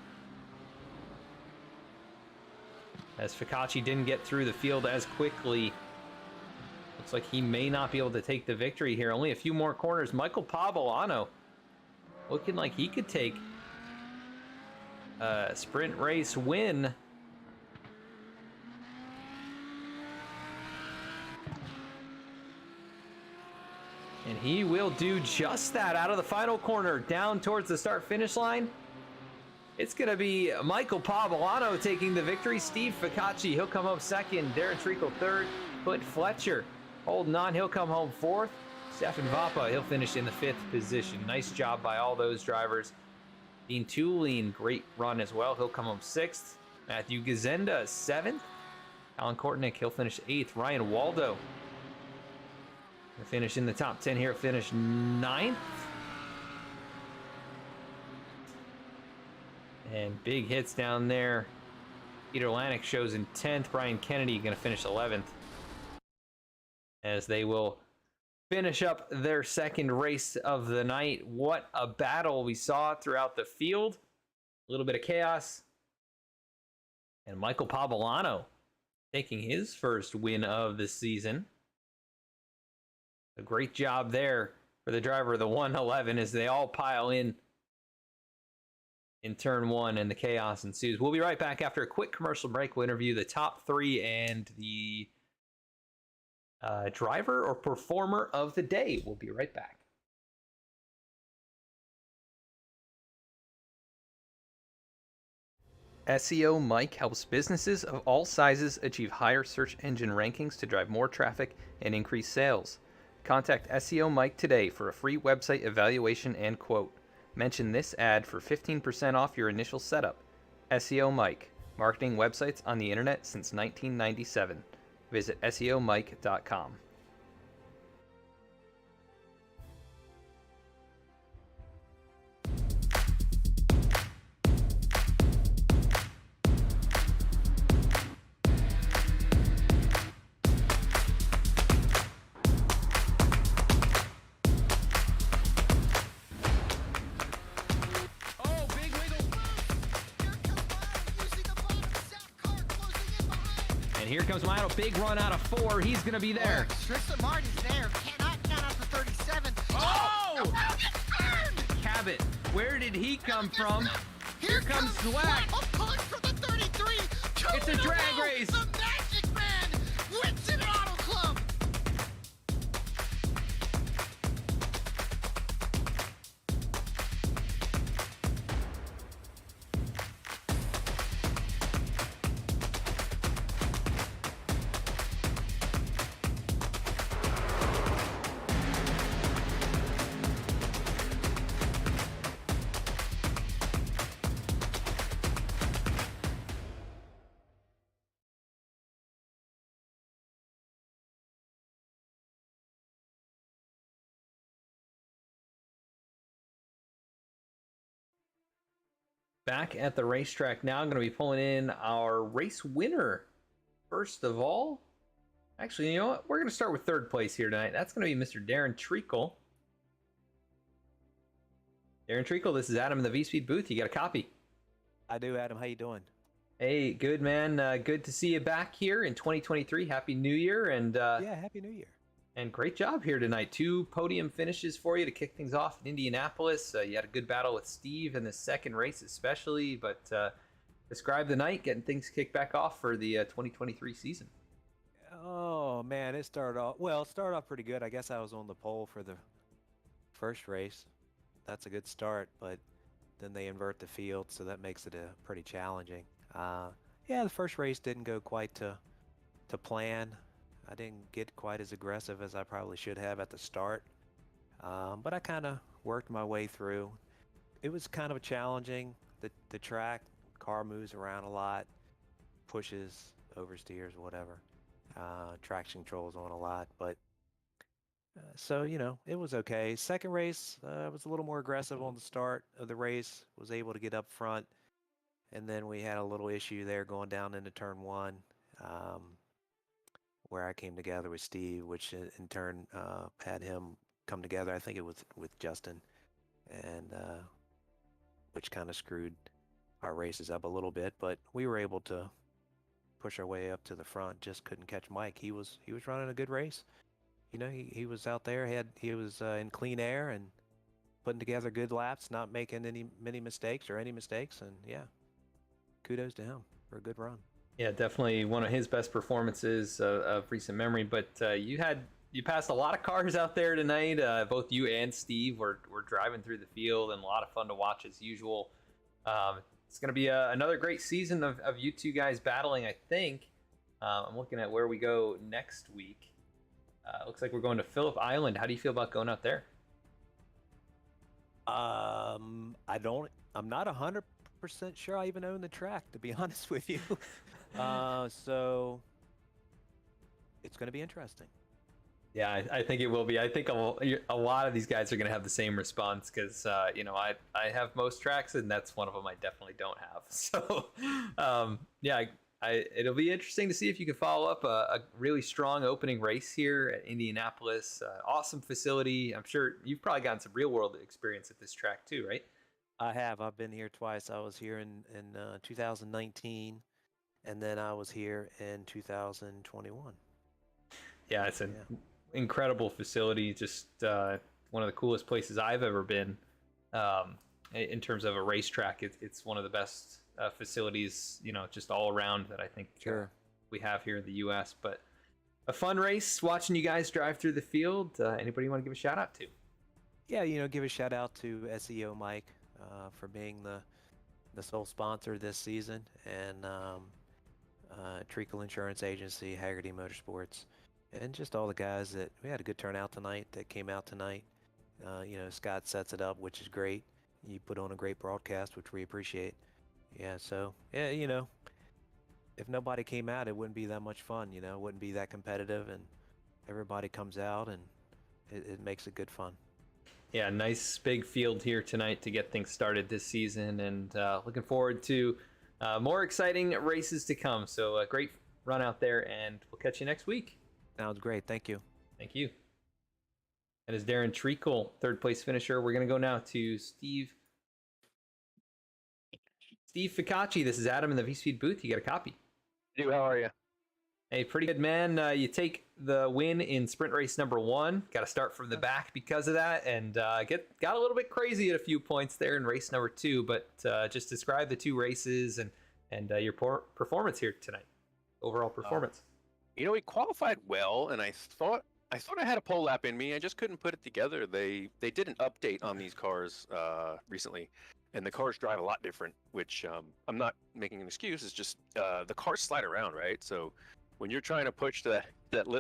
As Ficacci didn't get through the field as quickly. Looks like he may not be able to take the victory here. Only a few more corners. Michael Pavolano looking like he could take a sprint race win. And he will do just that out of the final corner, down towards the start-finish line. It's going to be Michael Pavolano taking the victory. Steve Ficacci, he'll come home second. Darren Treacle third. Clint Fletcher holding on. He'll come home fourth. Stefan Vapa, he'll finish in the fifth position. Nice job by all those drivers. Dean Tulane, great run as well. He'll come home sixth. Matthew Gazenda, seventh. Alan Kortnick, he'll finish eighth. Ryan Waldo, he'll finish in the top 10 here. Finish ninth. And big hits down there. Peter Lanik shows in 10th. Brian Kennedy going to finish 11th. As they will finish up their second race of the night. What a battle we saw throughout the field. A little bit of chaos. And Michael Pavolano taking his first win of the season. A great job there for the driver of the 111 as they all pile in turn one and the chaos ensues. We'll be right back after a quick commercial break. We'll interview the top three and the driver or performer of the day. We'll be right back. SEO Mike helps businesses of all sizes achieve higher search engine rankings to drive more traffic and increase sales. Contact SEO Mike today for a free website evaluation and quote. Mention this ad for 15% off your initial setup. SEO Mike, marketing websites on the internet since 1997. Visit SEOMike.com. And here comes Milo, big run out of 4. He's going to be there. Tristan Martin's there. Cannot count out the 37. Oh! Cabot, where did he come from? Here comes Zwack. A push for the 33. It's a drag race. The Magic Man wins it at Auto Club. Back at the racetrack now. I'm going to be pulling in our race winner. First of all, actually, you know what? We're going to start with third place here tonight. That's going to be Mr. Darren Treacle. Darren Treacle, this is Adam in the V-Speed booth. You got a copy? I do, Adam. How you doing? Hey, good, man. Good to see you back here in 2023. Happy New Year. And yeah, Happy New Year. And great job here tonight. 2 podium finishes for you to kick things off in Indianapolis. You had a good battle with Steve in the second race especially, but describe the night, getting things kicked back off for the 2023 season. Oh, man, it started off pretty good. I guess I was on the pole for the first race. That's a good start, but then they invert the field, so that makes it pretty challenging. Yeah, the first race didn't go quite to plan. I didn't get quite as aggressive as I probably should have at the start, but I kind of worked my way through. It was kind of challenging. The track, car moves around a lot, pushes, oversteers, whatever. Traction controls on a lot, but so, you know, it was okay. Second race, I was a little more aggressive on the start of the race, was able to get up front, and then we had a little issue there going down into turn 1. Where I came together with Steve, which in turn had him come together. I think it was with Justin, and which kind of screwed our races up a little bit. But we were able to push our way up to the front. Just couldn't catch Mike. He was running a good race. You know, he was out there. He was in clean air and putting together good laps, not making any mistakes, and yeah, kudos to him for a good run. Yeah, definitely one of his best performances of recent memory. But you passed a lot of cars out there tonight. Both you and Steve were driving through the field, and a lot of fun to watch as usual. it's going to be another great season of you two guys battling, I think. I'm looking at where we go next week. Looks like we're going to Phillip Island. How do you feel about going out there? I'm not 100% sure I even own the track, to be honest with you. So it's going to be interesting. Yeah, I think it will be. I think a lot of these guys are going to have the same response because, I have most tracks, and that's one of them I definitely don't have. So, yeah, it'll be interesting to see if you can follow up a really strong opening race here at Indianapolis. Awesome facility. I'm sure you've probably gotten some real-world experience at this track too, right? I have. I've been here twice. I was here in 2019, and then I was here in 2021. Yeah, it's an incredible facility. Just one of the coolest places I've ever been. In terms of a racetrack, it's one of the best facilities, just all around that I think we have here in the U.S. But a fun race watching you guys drive through the field. Anybody you want to give a shout out to? Yeah, give a shout out to SEO Mike for being the sole sponsor this season, and Treacle Insurance Agency, Haggerty Motorsports, and just all the guys that we had a good turnout tonight that came out tonight. Scott sets it up, which is great. You put on a great broadcast, which we appreciate. Yeah, so if nobody came out, it wouldn't be that much fun. It wouldn't be that competitive, and everybody comes out, and it makes it good fun. Yeah, nice big field here tonight to get things started this season, and looking forward to more exciting races to come. So a great run out there, and we'll catch you next week. Sounds great. Thank you. Thank you. That is Darren Treacle, third place finisher. We're going to go now to Steve Ficacci. This is Adam in the V-Speed booth. You got a copy. Dude, how are you? Hey, pretty good, man. You take the win in sprint race number 1. Got to start from the back because of that, and got a little bit crazy at a few points there in race number 2. But just describe the two races and your performance here tonight. Overall performance. We qualified well, and I thought I had a pole lap in me. I just couldn't put it together. They did an update on these cars recently, and the cars drive a lot different, which I'm not making an excuse. It's just the cars slide around, right? So when you're trying to push that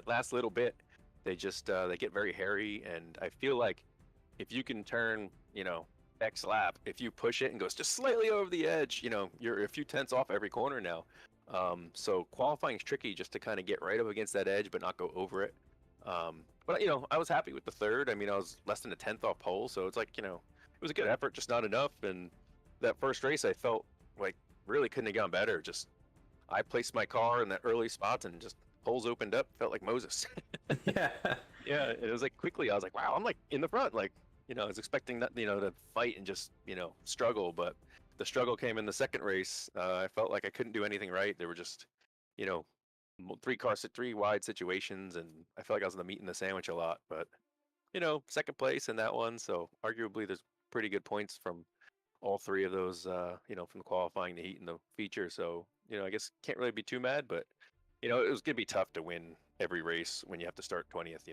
last little bit, they just they get very hairy, and I feel like if you can turn, X lap, if you push it and goes just slightly over the edge, you're a few tenths off every corner now. So qualifying is tricky just to kind of get right up against that edge but not go over it. But I was happy with the third. I mean, I was less than a tenth off pole, so it's like, it was a good effort, just not enough. And that first race, I felt like really couldn't have gone better. Just I placed my car in the early spots and just holes opened up, felt like Moses. Yeah. Yeah, it was like quickly I was like, wow, I'm like in the front, like, I was expecting that, to fight and just, struggle, but the struggle came in the second race. I felt like I couldn't do anything right. There were just, 3 wide situations, and I felt like I was in the meat and the sandwich a lot. But, second place in that one, so arguably there's pretty good points from all 3 of those, from the qualifying, the heat, and the feature. So, I guess can't really be too mad, but, it was going to be tough to win every race when you have to start 20th,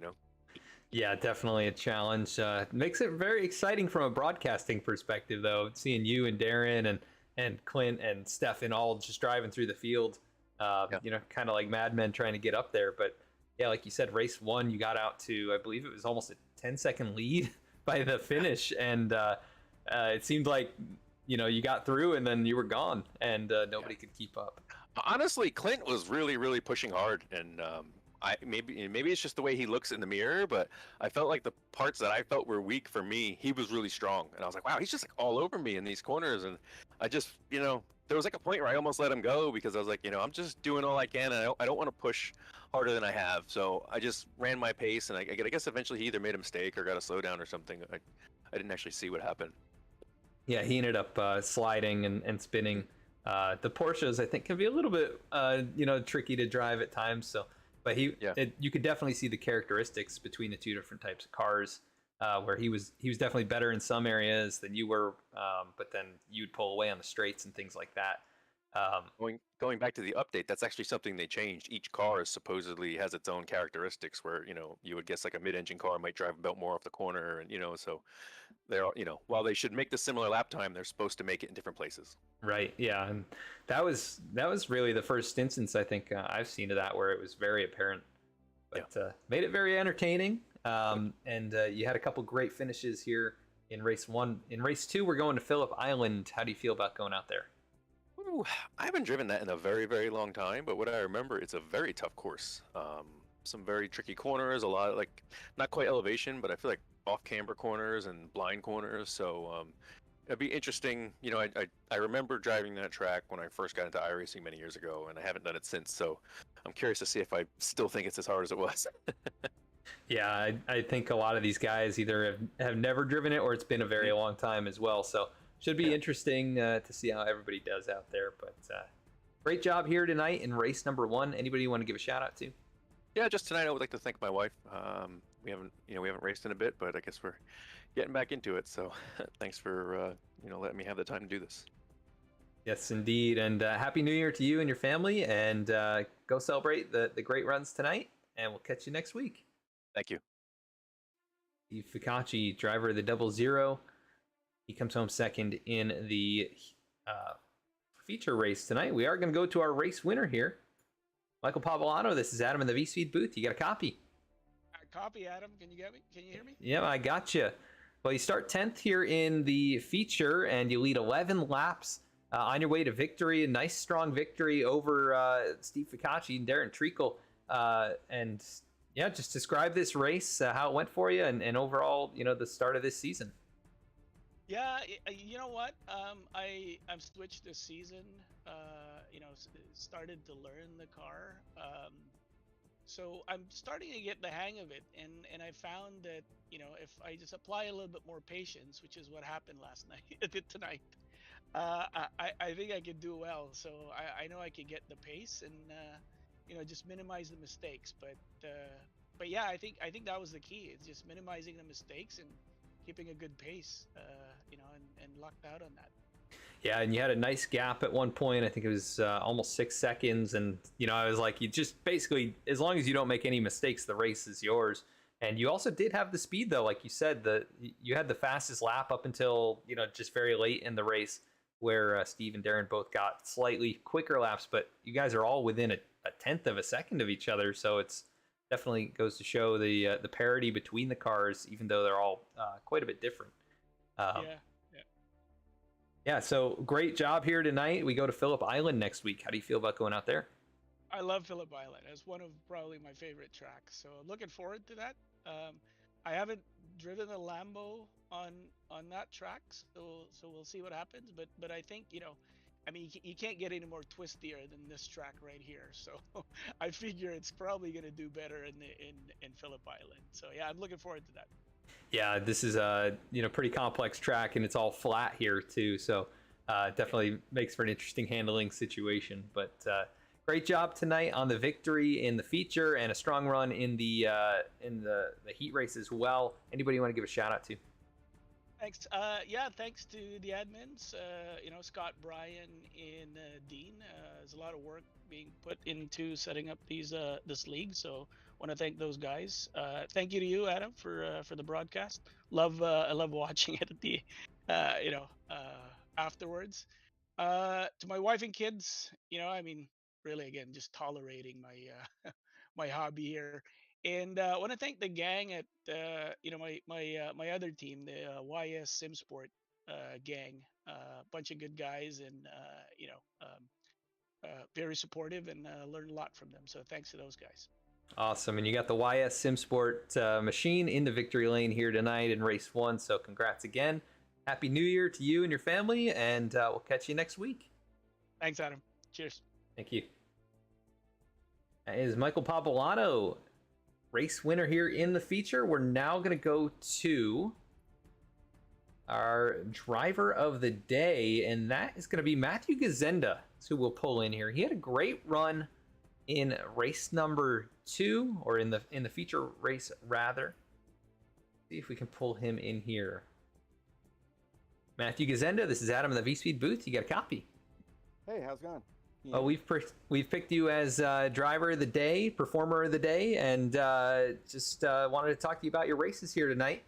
Yeah, definitely a challenge. Makes it very exciting from a broadcasting perspective, though, seeing you and Darren and Clint and Stefan all just driving through the field, kind of like Mad Men trying to get up there. But yeah, like you said, race 1, you got out to, I believe it was almost a 10-second lead by the finish. And it seemed like, you got through and then you were gone, and nobody could keep up. Honestly, Clint was really, really pushing hard, and maybe it's just the way he looks in the mirror, but I felt like the parts that I felt were weak for me, he was really strong, and I was like, wow, he's just like all over me in these corners, and I just, there was like a point where I almost let him go because I was like, I'm just doing all I can, and I don't want to push harder than I have, so I just ran my pace, and I guess eventually he either made a mistake or got a slowdown or something. I didn't actually see what happened. Yeah, he ended up sliding and spinning. The Porsches, I think, can be a little bit, tricky to drive at times. So, but you could definitely see the characteristics between the two different types of cars, where he was definitely better in some areas than you were, but then you'd pull away on the straights and things like that. Going back to the update, that's actually something they changed. Each car is supposedly has its own characteristics where, you would guess like a mid-engine car might drive a bit more off the corner and, so they're, while they should make the similar lap time, they're supposed to make it in different places. Right. Yeah, and that was really the first instance I think I've seen of that where it was very apparent, but made it very entertaining. And you had a couple great finishes here in race 1. In race 2, we're going to Phillip Island. How do you feel about going out there? Ooh, I haven't driven that in a very, very long time, but what I remember, it's a very tough course. Some very tricky corners, a lot of like not quite elevation, but I feel like off camber corners and blind corners. So it'd be interesting. I remember driving that track when I first got into iRacing many years ago, and I haven't done it since. So I'm curious to see if I still think it's as hard as it was. Yeah, I think a lot of these guys either have never driven it or it's been a very long time as well. So should be interesting to see how everybody does out there. But great job here tonight in race number 1. Anybody you want to give a shout out to? Yeah, just tonight I would like to thank my wife. We haven't raced in a bit, but I guess we're getting back into it. So thanks for letting me have the time to do this. Yes, indeed. And Happy New Year to you and your family. And go celebrate the great runs tonight. And we'll catch you next week. Thank you. Steve Ficacci, driver of the 00. He comes home second in the feature race tonight. We are going to go to our race winner here. Michael Pavolato, this is Adam in the V-Speed booth. You got a copy? Copy, Adam. Can you get me? Can you hear me? Yeah, I got you. Well, you start 10th here in the feature, and you lead 11 laps on your way to victory. A nice, strong victory over Steve Ficacci and Darren Treacle. And yeah, just describe this race, how it went for you, and overall, the start of this season. Yeah, you know what? I'm switched this season. Started to learn the car. So I'm starting to get the hang of it, and I found that if I just apply a little bit more patience, which is what happened last night, tonight, I think I could do well. So I know I could get the pace and just minimize the mistakes. But yeah, I think that was the key. It's just minimizing the mistakes and keeping a good pace. And lucked out on that. Yeah, and you had a nice gap at one point. I think it was almost 6 seconds. And, I was like, you just basically, as long as you don't make any mistakes, the race is yours. And you also did have the speed, though. Like you said, you had the fastest lap up until, just very late in the race where Steve and Darren both got slightly quicker laps. But you guys are all within a 10th of a second of each other. So it's definitely goes to show the parity between the cars, even though they're all quite a bit different. Yeah, so great job here tonight. We go to Phillip Island next week. How do you feel about going out there? I love Phillip Island. It's one of probably my favorite tracks. So I'm looking forward to that. I haven't driven a Lambo on that track, so we'll see what happens. But I think you can't get any more twistier than this track right here. So I figure it's probably going to do better in Phillip Island. So yeah, I'm looking forward to that. Yeah, this is a pretty complex track, and it's all flat here too. So definitely makes for an interesting handling situation. But great job tonight on the victory in the feature and a strong run in the heat race as well. Anybody you want to give a shout out to? Thanks. Thanks to the admins. Scott, Brian, and Dean. There's a lot of work being put into setting up this league. So want to thank those guys. Thank you to you, Adam, for the broadcast. I love watching it at the afterwards. To my wife and kids, really again just tolerating my my hobby here. And I want to thank the gang at my other team, the YS Simsport gang. Bunch of good guys and very supportive, and learned a lot from them. So thanks to those guys. Awesome. And you got the YS Simsport machine in the victory lane here tonight in race 1. So congrats again. Happy New Year to you and your family, and we'll catch you next week. Thanks, Adam. Cheers. Thank you. That is Michael Pavolato, race winner here in the feature. We're now going to go to our driver of the day, and that is going to be Matthew Gazenda, who will pull in here. He had a great run in race number 2, or in the feature race rather. See if we can pull him in here. Matthew Gazenda, this is Adam in the V-Speed booth. You got a copy? Hey, how's it going? Well, we've picked you as driver of the day, performer of the day, and just wanted to talk to you about your races here tonight.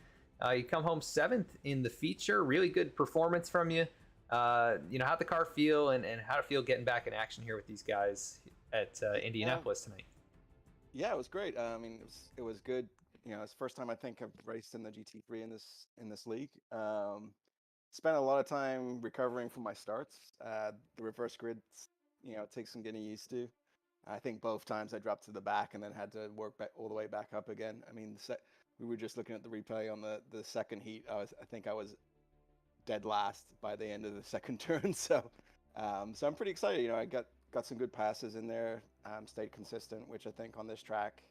You come home 7th in the feature. Really good performance from you. How'd the car feel, and how'd it feel getting back in action here with these guys at Indianapolis tonight? Yeah, it was great. I mean, it was good. It's the first time I think I've raced in the GT3 in this league. Spent a lot of time recovering from my starts. The reverse grid, it takes some getting used to. I think both times I dropped to the back and then had to work back all the way back up again. I mean, we were just looking at the replay on the second heat. I think I was dead last by the end of the second turn. So I'm pretty excited. I got some good passes in there. Stayed consistent, which I think on this track,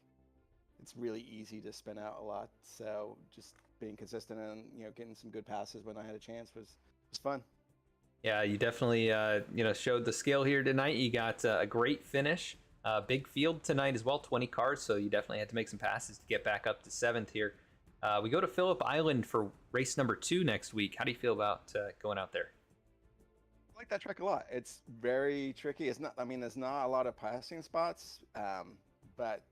it's really easy to spin out a lot. So just being consistent and getting some good passes when I had a chance was fun. Yeah, you definitely showed the skill here tonight. You got a great finish, big field tonight as well, 20 cars. So you definitely had to make some passes to get back up to 7th here. We go to Phillip Island for race number 2 next week. How do you feel about going out there? I like that track a lot. It's very tricky. There's not a lot of passing spots, but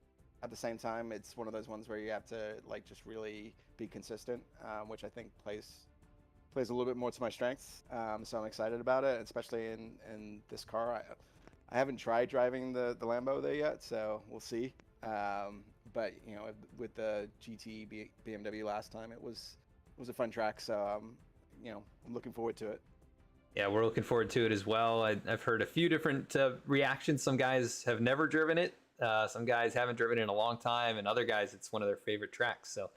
at the same time, it's one of those ones where you have to just really be consistent, which I think plays a little bit more to my strengths. So I'm excited about it, especially in this car. I haven't tried driving the Lambo there yet, so we'll see. But with the GT BMW last time, it was a fun track. So I'm looking forward to it. Yeah, we're looking forward to it as well. I've heard a few different reactions. Some guys have never driven it. Some guys haven't driven it in a long time, and other guys, it's one of their favorite tracks. So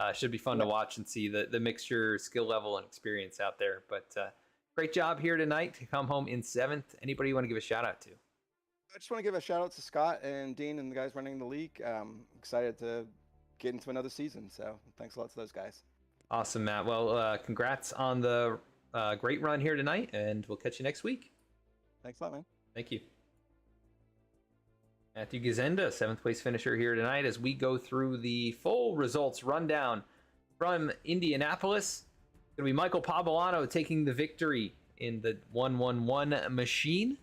it should be fun to watch and see the mixture, skill level, and experience out there. But great job here tonight to come home in 7th. Anybody you want to give a shout out to? I just want to give a shout out to Scott and Dean and the guys running the league. Excited to get into another season. So thanks a lot to those guys. Awesome, Matt. Well, congrats on the great run here tonight, and we'll catch you next week. Thanks a lot, man. Thank you. Matthew Gazenda, 7th place finisher here tonight as we go through the full results rundown from Indianapolis. It's going to be Michael Pavolano taking the victory in the 111 machine.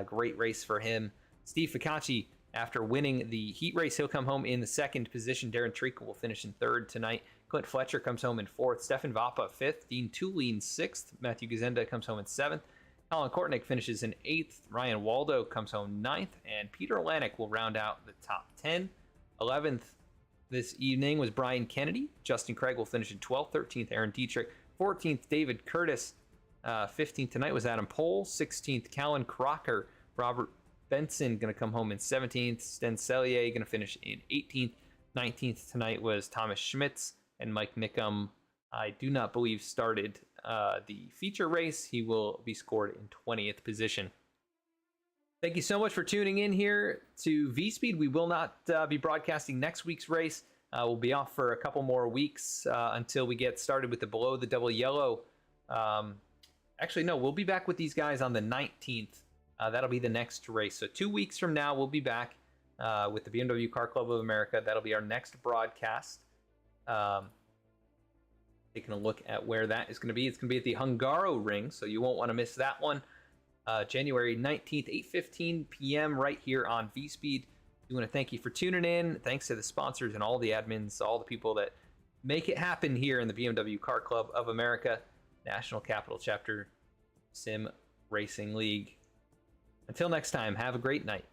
Great race for him. Steve Ficacci, after winning the heat race, he'll come home in the 2nd position. Darren Treacle will finish in 3rd tonight. Clint Fletcher comes home in 4th. Stefan Vappa 5th. Dean Tulien 6th. Matthew Gazenda comes home in 7th. Colin Kortnick finishes in 8th. Ryan Waldo comes home 9th. And Peter Lanik will round out the top 10. 11th this evening was Brian Kennedy. Justin Craig will finish in 12th. 13th, Aaron Dietrich. 14th, David Curtis. 15th tonight was Adam Pohl. 16th, Callan Crocker. Robert Benson going to come home in 17th. Sten Sellier going to finish in 18th. 19th tonight was Thomas Schmitz. And Mike Nickum, I do not believe, started the feature race. He will be scored in 20th position. Thank you so much for tuning in here to V-Speed. We will not be broadcasting next week's race. We'll be off for a couple more weeks until we get started with the Below the Double Yellow. Actually, no, we'll be back with these guys on the 19th. That'll be the next race. So 2 weeks from now, we'll be back with the BMW Car Club of America. That'll be our next broadcast. Taking a look at where that is going to be. It's going to be at the Hungaro Ring, so you won't want to miss that one. January 19th, 8:15 p.m. right here on V-Speed. We want to thank you for tuning in. Thanks to the sponsors and all the admins, all the people that make it happen here in the BMW Car Club of America, National Capital Chapter Sim Racing League. Until next time, have a great night.